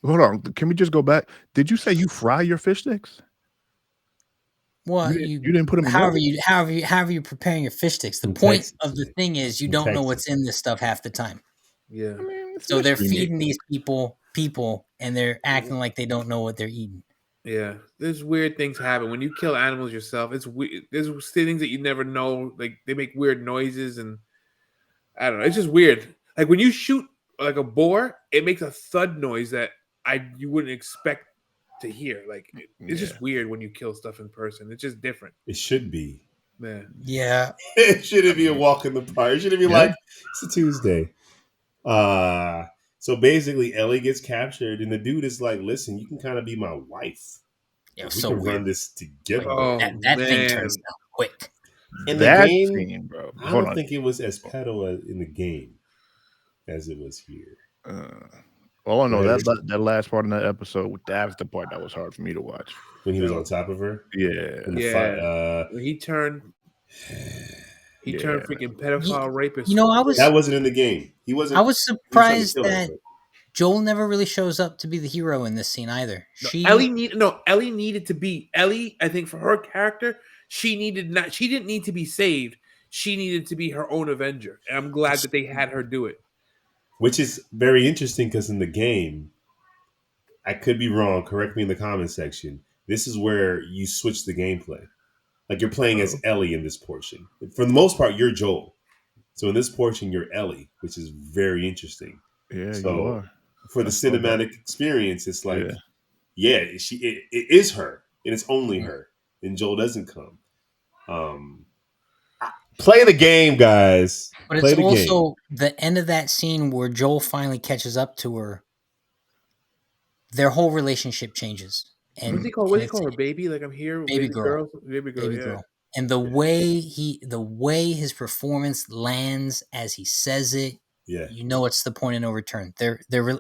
S2: Hold on. Can we just go back? Did you say you fry your fish sticks?
S3: Well,
S2: you didn't put them in
S3: however you're preparing your fish sticks. The point of the thing is you don't know what's in this stuff half the time.
S4: Yeah.
S2: I mean,
S3: so they're feeding these people, and they're acting like they don't know what they're eating.
S4: Yeah, there's weird things happen when you kill animals yourself. It's weird. There's things that you never know. Like, they make weird noises, and I don't know. It's just weird. Like, when you shoot like a boar, it makes a thud noise that you wouldn't expect to hear. Like, it's just weird when you kill stuff in person. It's just different.
S1: It should be.
S4: Man.
S3: Yeah.
S1: It shouldn't be a walk in the park. It shouldn't be like, it's a Tuesday. So basically Ellie gets captured, and the dude is like, listen, you can kind of be my wife.
S3: Yeah,
S1: we can run this together.
S4: Oh,
S3: that thing turns out quick.
S1: In the game, bro. I don't think it was as pedo in the game as it was here.
S2: All I know
S1: Right.
S2: that last part in that episode, that's the part that was hard for me to watch.
S1: When he was on top of her.
S2: Yeah,
S1: When the
S4: Yeah. When he turned freaking pedophile rapist.
S3: You know,
S1: that wasn't in the game. He wasn't.
S3: I was
S1: he was trying to
S3: surprised
S1: kill her,
S3: that
S1: but-
S3: Joel never really shows up to be the hero in this scene either.
S4: Ellie needed to be Ellie. I think for her character, she didn't need to be saved. She needed to be her own Avenger. And I'm glad that they had her do it.
S1: Which is very interesting because in the game, I could be wrong. Correct me in the comment section. This is where you switch the gameplay. Like you're playing as Ellie in this portion. For the most part, you're Joel. So in this portion, you're Ellie, which is very interesting.
S2: Yeah,
S1: so
S2: you are.
S1: For the cinematic experience, it's like, it is her, and it's only her, and Joel doesn't come. Play the game, guys.
S3: But it's also the end of that scene where Joel finally catches up to her. Their whole relationship changes. And
S4: what do they call her? Baby? Like I'm here, baby girl. Baby girl.
S3: And the way his performance lands as he says it, you know it's the point of no return.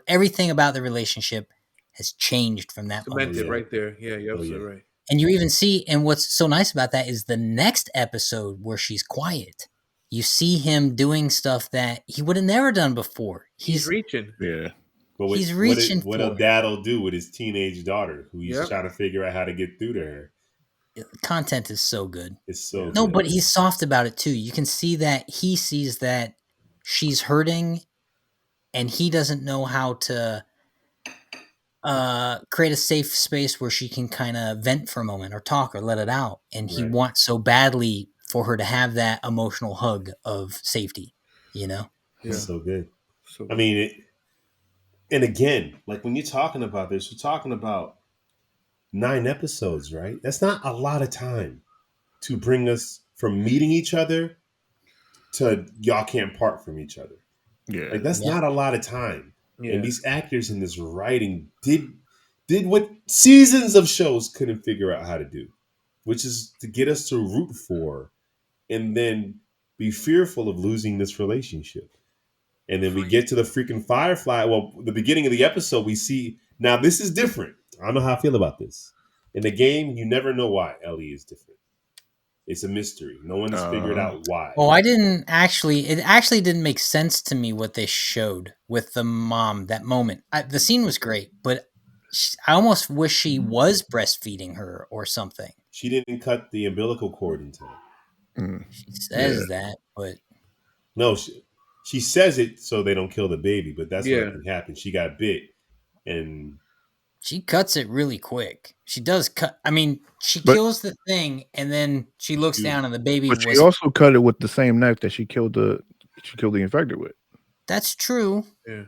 S3: Everything about the relationship has changed from that moment.
S4: Cemented right there. Yeah, you're absolutely right.
S3: And you even see, and what's so nice about that is the next episode where she's quiet. You see him doing stuff that he would have never done before. He's
S4: reaching.
S2: Yeah.
S1: But
S3: he's reaching
S1: what a dad will do with his teenage daughter who he's trying to figure out how to get through to her.
S3: Content is so good.
S1: It's so
S3: good.
S1: But
S3: he's soft about it too. You can see that he sees that she's hurting and he doesn't know how to create a safe space where she can kind of vent for a moment or talk or let it out. And he wants so badly for her to have that emotional hug of safety, you know?
S1: It's so good. I mean, and again, like when you're talking about this, we're talking about 9 episodes, right? That's not a lot of time to bring us from meeting each other to y'all can't part from each other.
S2: Yeah.
S1: Like that's not a lot of time. Yeah. And these actors in this writing did what seasons of shows couldn't figure out how to do, which is to get us to root for and then be fearful of losing this relationship. And then we get to the freaking Firefly. Well, the beginning of the episode, we see, now this is different. I don't know how I feel about this. In the game, you never know why Ellie is different. It's a mystery. No one's figured out why.
S3: Oh, it actually didn't make sense to me what they showed with the mom, that moment. The scene was great, but I almost wish she was breastfeeding her or something.
S1: She didn't cut the umbilical cord in time.
S3: She says that, but...
S1: No, she says it so they don't kill the baby, but that's what can happen. She got bit, and...
S3: She cuts it really quick. She does cut. I mean, she kills the thing, and then she looks down, and the baby.
S2: But she also cut it with the same knife that she killed the infected with.
S3: That's true.
S4: Yeah.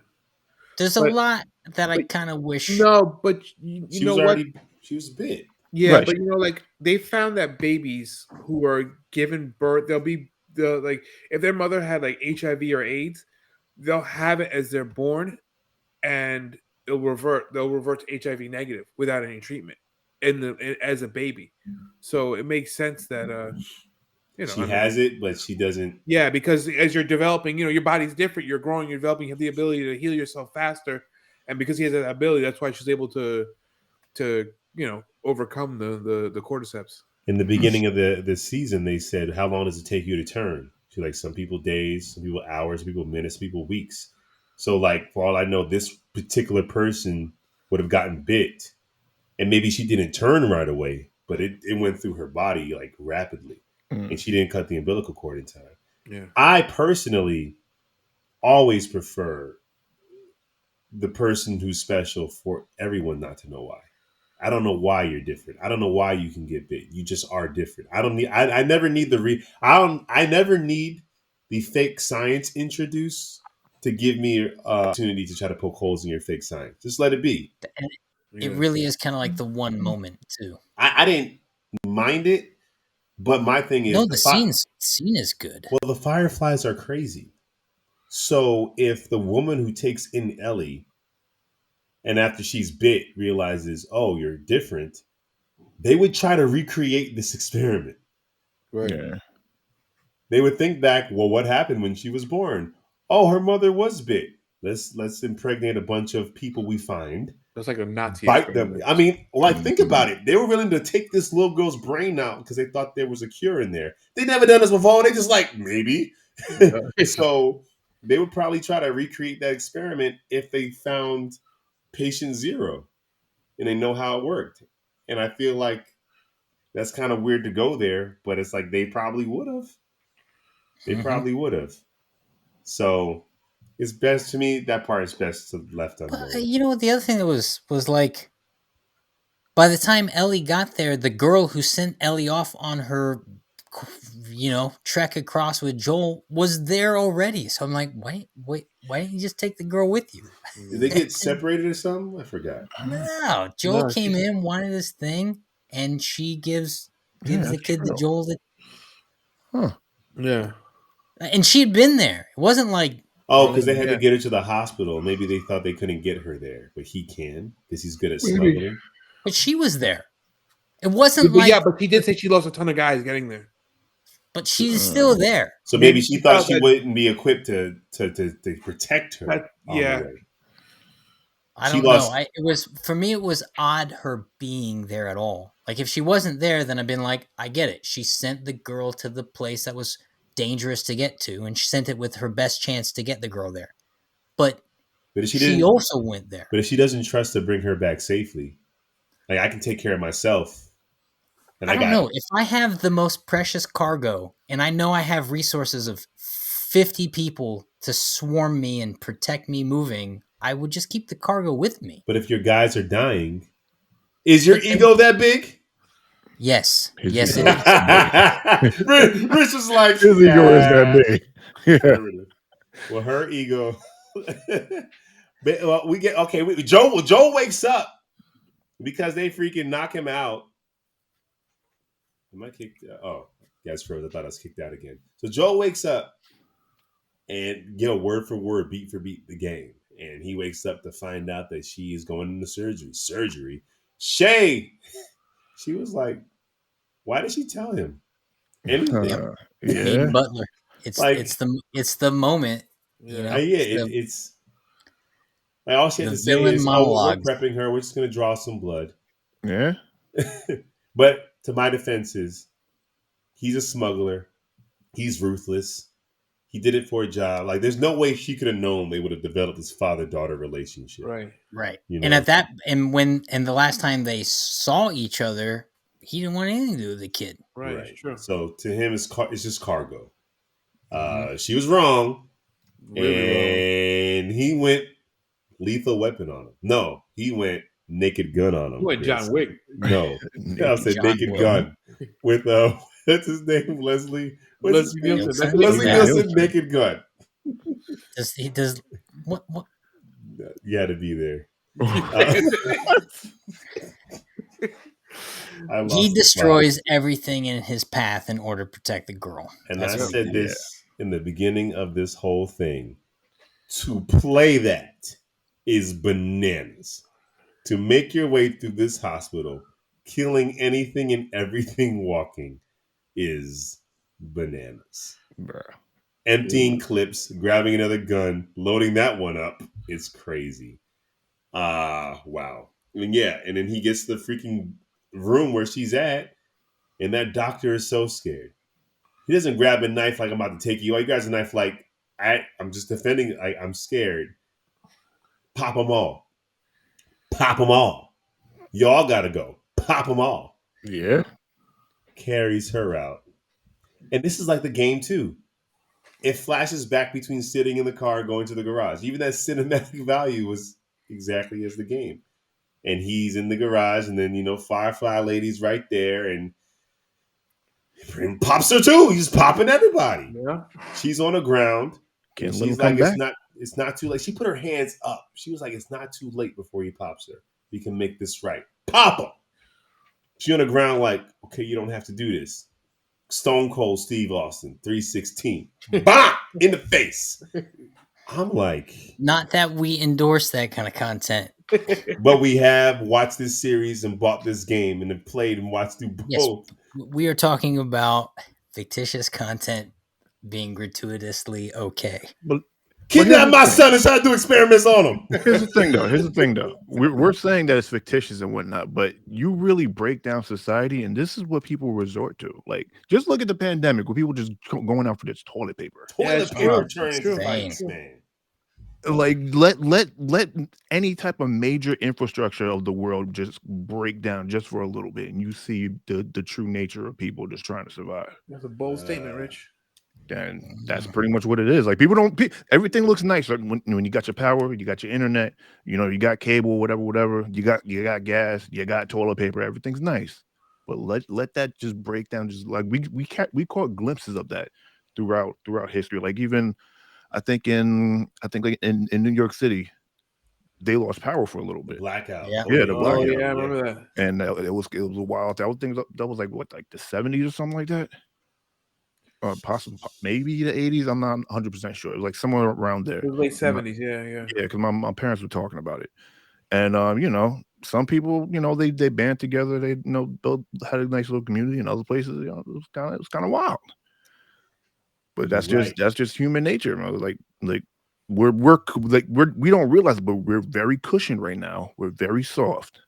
S3: There's a lot that I kind of wish.
S4: No, but you know what?
S1: She was bit.
S4: Yeah, right. But you know, like they found that babies who are given birth, they'll like if their mother had like HIV or AIDS, they'll have it as they're born, and they'll revert to HIV negative without any treatment as a baby. So it makes sense that
S1: she has it, but she doesn't.
S4: Yeah, because as you're developing, your body's different. You're growing, you're developing, you have the ability to heal yourself faster, and because he has that ability, that's why she's able to overcome the cordyceps.
S1: In the beginning of the season, they said, "How long does it take you to turn?" She's like, "Some people days, some people hours, some people minutes, some people weeks." So, like, for all I know, this particular person would have gotten bit, and maybe she didn't turn right away, but it went through her body like rapidly, and she didn't cut the umbilical cord in time.
S4: Yeah,
S1: I personally always prefer the person who's special for everyone not to know why. I don't know why you're different. I don't know why you can get bit. You just are different. I never need I never need the fake science introduced to give me an opportunity to try to poke holes in your fake science. Just let it be.
S3: It really is kind of like the one moment too.
S1: I didn't mind it, but my thing is
S3: the scene is good.
S1: Well, the Fireflies are crazy. So if the woman who takes in Ellie and after she's bit realizes, oh, you're different, they would try to recreate this experiment.
S4: Right.
S2: Yeah.
S1: They would think back, well, what happened when she was born? Oh, her mother was bit. Let's impregnate a bunch of people we find.
S4: That's like a Nazi
S1: Bite them.
S4: experiment.
S1: I mean, like, think about it. They were willing to take this little girl's brain out because they thought there was a cure in there. They never done this before. They just like, maybe. So they would probably try to recreate that experiment if they found patient zero and they know how it worked. And I feel like that's kind of weird to go there, but it's like they probably would have. They probably would have. So it's best to me. That part is best to left unknown.
S3: You know what? The other thing that was like, by the time Ellie got there, the girl who sent Ellie off on her, trek across with Joel was there already. So I'm like, why didn't you just take the girl with you?
S1: Did they get separated or something? I forgot.
S3: No, Joel came in, wanted this thing, and she gives the kid to Joel.
S4: Yeah.
S3: And she had been there. It wasn't like...
S1: Oh, because they had to get her to the hospital. Maybe they thought they couldn't get her there, but he can because he's good at smuggling.
S3: But she was there. It wasn't like...
S4: Yeah, but he did say she lost a ton of guys getting there.
S3: But she's still there.
S1: So maybe she thought she wouldn't be equipped to protect her.
S4: Yeah.
S3: I don't know. For me, it was odd her being there at all. Like, if she wasn't there, then I'd been like, I get it. She sent the girl to the place that was dangerous to get to, and she sent it with her best chance to get the girl there. But she also went there.
S1: But if she doesn't trust to bring her back safely, like, I can take care of myself. And
S3: I don't know. If I have the most precious cargo and I know I have resources of 50 people to swarm me and protect me moving, I would just keep the cargo with me.
S1: But if your guys are dying, is your ego that big?
S3: Yes. Yes, it is.
S1: Rich is like,
S2: his ego is that big. Yeah.
S1: Well, her ego. Well, we get Joel wakes up because they freaking knock him out. Am I kicked? Oh, guys froze. I thought I was kicked out again. So Joel wakes up and word for word, beat for beat, the game. And he wakes up to find out that she is going into surgery. Shay, she was like, why did she tell him anything?
S3: Hayden Butler. It's the moment.
S1: It's like all she had to say is, we're prepping her. We're just going to draw some blood.
S2: Yeah.
S1: But to my defense is, he's a smuggler. He's ruthless. He did it for a job. Like, there's no way she could have known they would have developed this father-daughter relationship.
S3: Right. And the last time they saw each other, he didn't want anything to do with the kid.
S1: Right. Sure. So to him, it's just cargo. She was wrong, really wrong. He went lethal weapon on him. No, he went Naked Gun on him.
S4: You went John Wick.
S1: No, I said Naked Gun with what's his name? Leslie Nielsen. Naked Gun.
S3: Does what?
S1: You had to be there.
S3: He destroys everything in his path in order to protect the girl.
S1: And I said this in the beginning of this whole thing. To play that is bananas. To make your way through this hospital, killing anything and everything walking, is bananas.
S2: Bruh.
S1: Emptying clips, grabbing another gun, loading that one up, is crazy. Wow. And then he gets the freaking room where she's at, and that doctor is so scared. He doesn't grab a knife like, I'm about to take you. He grabs a knife like, I'm just defending. I'm scared. Pop them all. Pop them all. Y'all gotta go. Pop them all.
S2: Yeah.
S1: Carries her out. And this is like the game too. It flashes back between sitting in the car, going to the garage. Even that cinematic value was exactly as the game. And he's in the garage, and then, Firefly Lady's right there, and pops her too. He's popping everybody.
S4: Yeah.
S1: She's on the ground. And she's like, it's not too late. She put her hands up. She was like, it's not too late before he pops her. We can make this right. Pop him. She on the ground like, okay, you don't have to do this. Stone Cold Steve Austin, 316. Bah! In the face. I'm like...
S3: Not that we endorse that kind of content.
S1: But we have watched this series and bought this game and have played and watched through both.
S3: Yes, we are talking about fictitious content being gratuitously okay.
S1: Kidnap my son and try to do experiments on him.
S2: Here's the thing, though. We're saying that it's fictitious and whatnot, but you really break down society, and this is what people resort to. Like, just look at the pandemic, where people just going out for this toilet paper.
S1: Toilet paper turning into
S3: Insane.
S1: fights, man.
S2: Like, let any type of major infrastructure of the world just break down just for a little bit, and you see the true nature of people just trying to survive.
S4: That's a bold statement, Rich.
S2: And that's pretty much what it is. Like, people don't. Everything looks nice. Like when you got your power, you got your internet, you got cable, whatever. You got gas, you got toilet paper. Everything's nice, but let that just break down. Just like we caught glimpses of that throughout history. Like, even I think like in New York City, they lost power for a little bit.
S1: Blackout.
S3: Yeah.
S2: Yeah, the
S4: Oh
S2: blackout.
S4: yeah, I remember that.
S2: And it was a wild. I would think that was like what, like the 70s or something like that. Possibly maybe the 80s. I'm not 100% sure. It was like somewhere around there.
S4: It was late 70s. Yeah.
S2: Because my parents were talking about it, and some people, they band together. They had a nice little community. In other places, it was kind of wild. But that's just human nature, man. Like we don't realize it, but we're very cushioned right now. We're very soft.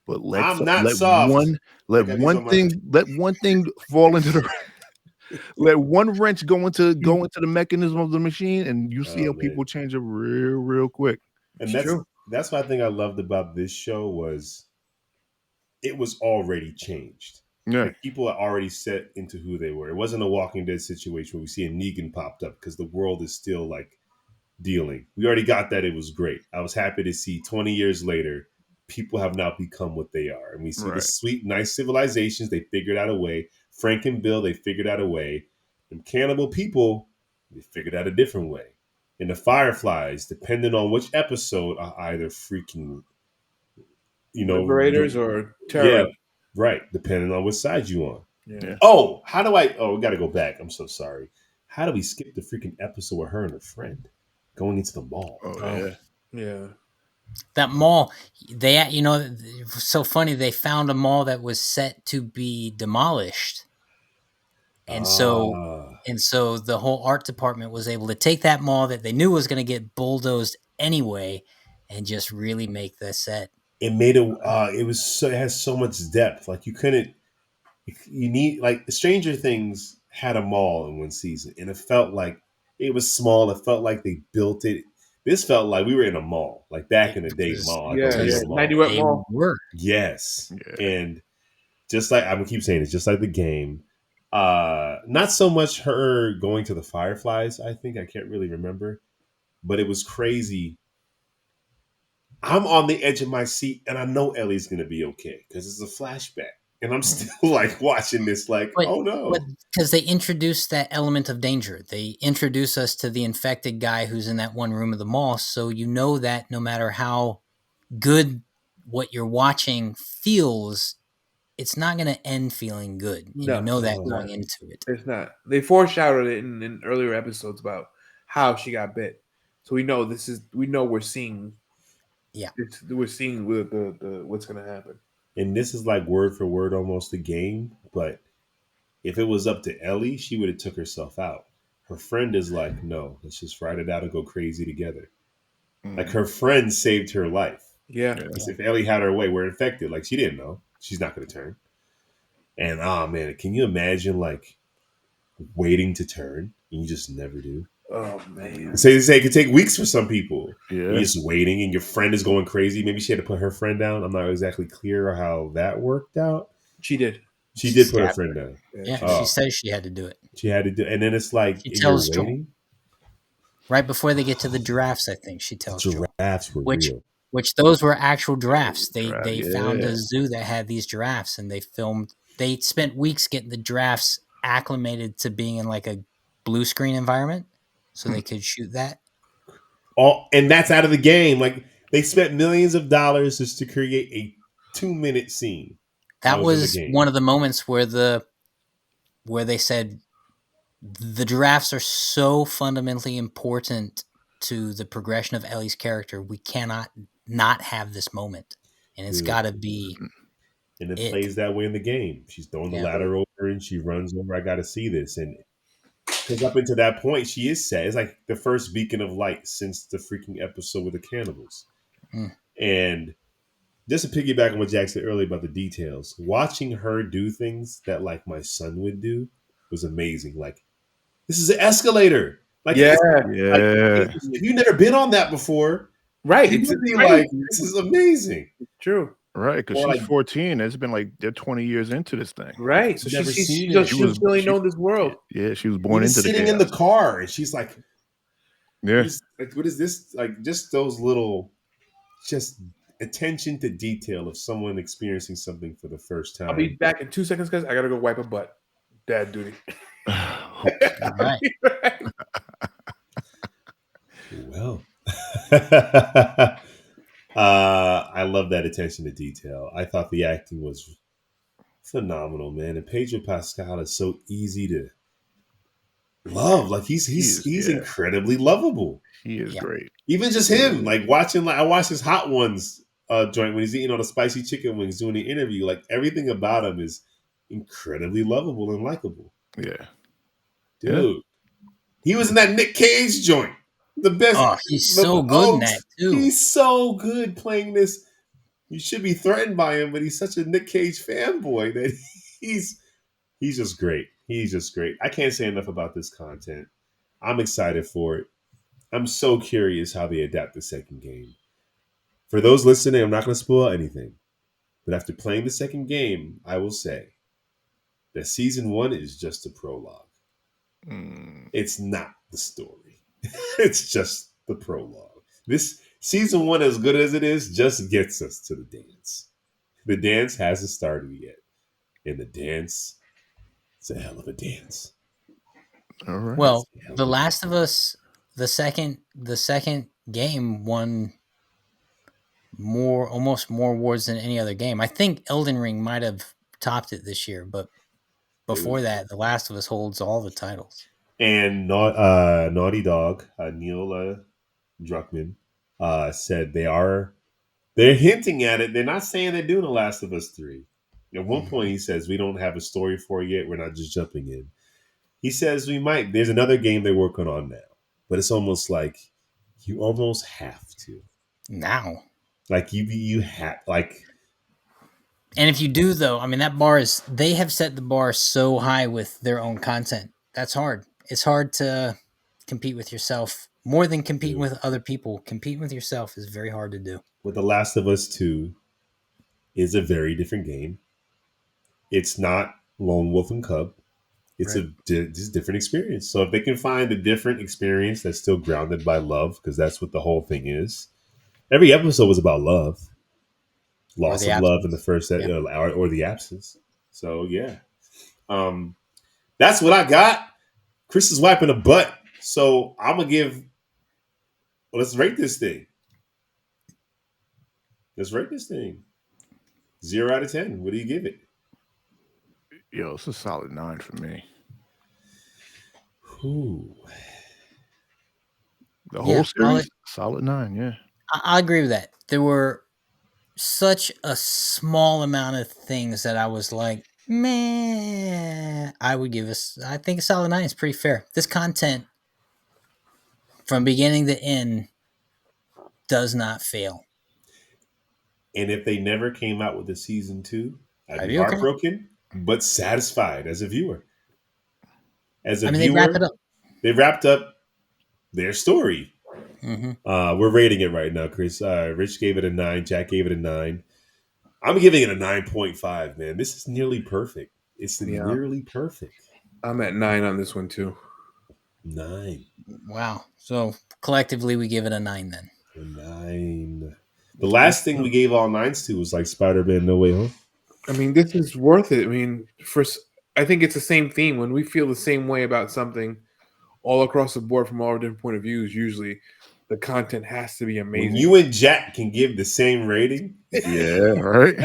S2: But
S1: I'm not soft.
S2: Let one thing fall into the. Let one wrench go into the mechanism of the machine, and you see how people change it real quick.
S1: And that's what I think I loved about this show was it was already changed.
S2: Yeah,
S1: like people are already set into who they were. It wasn't a Walking Dead situation where we see a Negan popped up because the world is still like dealing. We already got that. It was great. I was happy to see 20 years later, people have now become what they are, and we see the sweet, nice civilizations. They figured out a way. Frank and Bill, they figured out a way. And cannibal people, they figured out a different way. And the Fireflies, depending on which episode, are either freaking,
S4: liberators or terrorists.
S1: Yeah, right. Depending on which side you on.
S4: Yeah.
S1: Oh, how do I? Oh, we got to go back. I'm so sorry. How do we skip the freaking episode with her and her friend going into the mall?
S4: Yeah.
S3: That mall, so funny. They found a mall that was set to be demolished, and so the whole art department was able to take that mall that they knew was going to get bulldozed anyway, and just really make the set.
S1: It made it. It has so much depth. Like you need like Stranger Things had a mall in one season, and it felt like it was small. It felt like they built it. This felt like we were in a mall, like back in the day mall.
S4: Yeah. 90 Mall.
S1: Yes. Yeah. And just like I'm gonna keep saying, it's just like the game. Not so much her going to the Fireflies. I can't really remember, but it was crazy. I'm on the edge of my seat, and I know Ellie's gonna be okay because it's a flashback. And I'm still like watching this, like, oh no.
S3: Because they introduce that element of danger. They introduce us to the infected guy who's in that one room of the mall. So you know that no matter how good what you're watching feels, it's not going to end feeling good. And you know that going into it.
S4: It's not. They foreshadowed it in earlier episodes about how she got bit. So we know we're seeing. Yeah. We're seeing the what's going to happen.
S1: And this is like word for word almost the game, but if it was up to Ellie, she would have took herself out. Her friend is like, no, let's just ride it out and go crazy together. Like her friend saved her life.
S4: Yeah.
S1: If Ellie had her way, we're infected. Like she didn't know. She's not going to turn. And oh man, can you imagine like waiting to turn and you just never do?
S4: Oh man!
S1: Say it could take weeks for some people.
S2: Yeah,
S1: you're just waiting, and your friend is going crazy. Maybe she had to put her friend down. I'm not exactly clear how that worked out.
S4: She did.
S1: She did put her friend down.
S3: Yeah, she says she had to do it.
S1: She had to do, and then it's like
S3: she tells Joel right before they get to the giraffes. I think she tells
S1: giraffes
S3: Joel,
S1: were real.
S3: Which those were actual giraffes. They found a zoo that had these giraffes, and they filmed. They spent weeks getting the giraffes acclimated to being in like a blue screen environment. So they could shoot that.
S1: And that's out of the game. Like they spent millions of dollars just to create a 2-minute scene.
S3: That was one of the moments where they said the giraffes are so fundamentally important to the progression of Ellie's character. We cannot not have this moment, and it's got to be.
S1: And plays that way in the game. She's throwing the ladder over, and she runs over. I got to see this, and Because up until that point, she is sad. It's like the first beacon of light since the freaking episode with the cannibals.
S3: Mm.
S1: And just to piggyback on what Jack said earlier about the details, watching her do things that like my son would do was amazing. Like, this is an escalator. Like,
S4: Yeah.
S1: if you've never been on that before,
S4: Right.
S1: you
S4: It's
S1: would be
S4: crazy.
S1: like, this is amazing.
S4: True.
S2: Right, because
S1: Or
S2: she's
S1: like-
S2: 14. It's been like they're 20 years into this thing.
S4: Right. So
S1: Never
S4: she
S1: seen
S4: does
S1: it.
S4: she doesn't really know this world.
S2: Yeah, she was
S1: He
S2: born
S1: was
S2: into the
S1: sitting in
S2: chaos.
S1: the car, and she's like,
S2: Yeah,
S1: what is this? Like, just those little, just attention to detail of someone experiencing something for the first time.
S4: I'll be back in 2 seconds, guys. I gotta go wipe a butt. Dad duty.
S3: All right.
S1: Well, I love that attention to detail. I thought the acting was phenomenal, man. And Pedro Pascal is so easy to love. Like he's incredibly lovable.
S2: he is
S3: Yeah.
S2: great.
S1: Even just him, like watching, like I watched his Hot Ones joint when he's eating all the spicy chicken wings doing the interview. Like everything about him is incredibly lovable and likable.
S2: Yeah,
S1: Dude, he was in that Nick Cage joint. The best.
S3: Oh, he's so good in that too.
S1: He's so good playing this. You should be threatened by him, but he's such a Nick Cage fanboy that he's just great. He's just great. I can't say enough about this content. I'm excited for it. I'm so curious how they adapt the second game. For those listening, I'm not going to spoil anything. But after playing the second game, I will say that season 1 is just a prologue. It's not the story. It's just the prologue. This season 1, as good as it is, just gets us to the dance. The dance hasn't started yet. And the dance, it's a hell of a dance.
S2: all right.
S3: Well, The Last of Us, the second game won almost more awards than any other game. I think Elden Ring might have topped it this year, but before that, The Last of Us holds all the titles.
S1: And Naughty Dog, Neil Druckmann, said they're hinting at it. They're not saying they're doing The Last of Us 3. At one point, he says, we don't have a story for it yet. We're not just jumping in. He says we might. There's another game they're working on now. But it's almost like you almost have to.
S3: Now.
S1: Like, you have, like...
S3: And if you do, though, I mean, they have set the bar so high with their own content. That's hard. It's hard to compete with yourself more than competing with other people. Competing with yourself is very hard to do.
S1: With The Last of Us 2 is a very different game. It's not Lone Wolf and Cub. It's just different experience. So if they can find a different experience that's still grounded by love, because that's what the whole thing is. Every episode was about love. Loss of love in the first or the absence. So yeah. That's what I got. Chris is wiping a butt. So I'm gonna give let's rate this thing. 0 out of 10. What do you give it?
S2: Yo, it's a solid 9 for me.
S1: Ooh.
S2: The whole series, solid 9, yeah.
S3: I agree with that. There were such a small amount of things that I was like, meh. I think a solid 9 is pretty fair. This content, from beginning to end, does not fail.
S1: And if they never came out with a season 2, I'd be heartbroken, but satisfied as a viewer.
S3: They wrap it up.
S1: They wrapped up their story.
S3: Mm-hmm.
S1: We're rating it right now, Chris. Rich gave it a 9. Jack gave it a 9. I'm giving it a 9.5, man. This is nearly perfect. It's nearly perfect.
S4: I'm at 9 on this one, too.
S1: 9.
S3: Wow. So collectively, we give it a 9 then.
S1: A 9. The last thing we gave all 9s to was like Spider-Man No Way Home.
S4: I mean, this is worth it. I mean, I think it's the same theme. When we feel the same way about something all across the board from all different point of views, usually the content has to be amazing.
S1: When you and Jack can give the same rating.
S2: Yeah, right?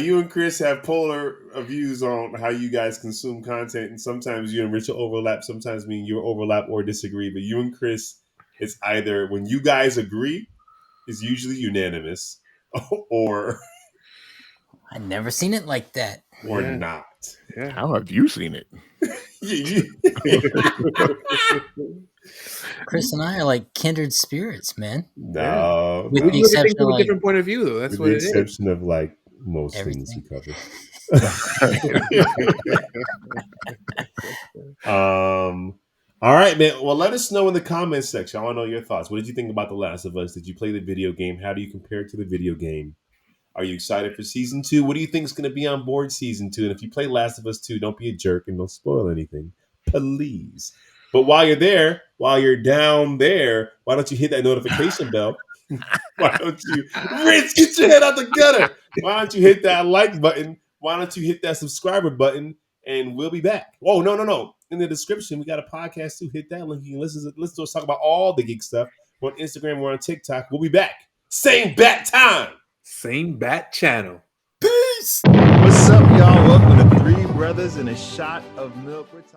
S1: You and Chris have polar views on how you guys consume content, and sometimes you and Rich overlap. Sometimes me and you overlap or disagree. But you and Chris, it's either when you guys agree, it's usually unanimous, or
S3: I've never seen it like that.
S1: Or not.
S4: Yeah.
S2: How have you seen it?
S3: Chris and I are like kindred spirits, man.
S1: No,
S3: With
S1: no.
S3: the
S4: You look at
S3: exception
S4: things
S3: of
S4: from a
S3: like
S4: different point of view, though. That's
S1: With
S4: what
S1: the
S4: it is.
S1: exception of like most things we
S3: everything.
S1: cover. All right, man. Well, let us know in the comments section. I want to know your thoughts. What did you think about The Last of Us? Did you play the video game? How do you compare it to the video game? Are you excited for season 2? What do you think is going to be on board season 2? And if you play Last of Us 2, don't be a jerk and don't spoil anything, please. But while you're there, while you're down there, why don't you hit that notification bell? Why don't you, Rich, get your head out the gutter? Why don't you hit that like button? Why don't you hit that subscriber button? And we'll be back. Oh, no. In the description, we got a podcast too. Hit that link. You can listen to us talk about all the geek stuff. We're on Instagram. We're on TikTok. We'll be back. Same bat time.
S4: Same bat channel.
S1: Peace.
S5: What's up, y'all? Welcome to Three Brothers and a Shot of Milk. We're talking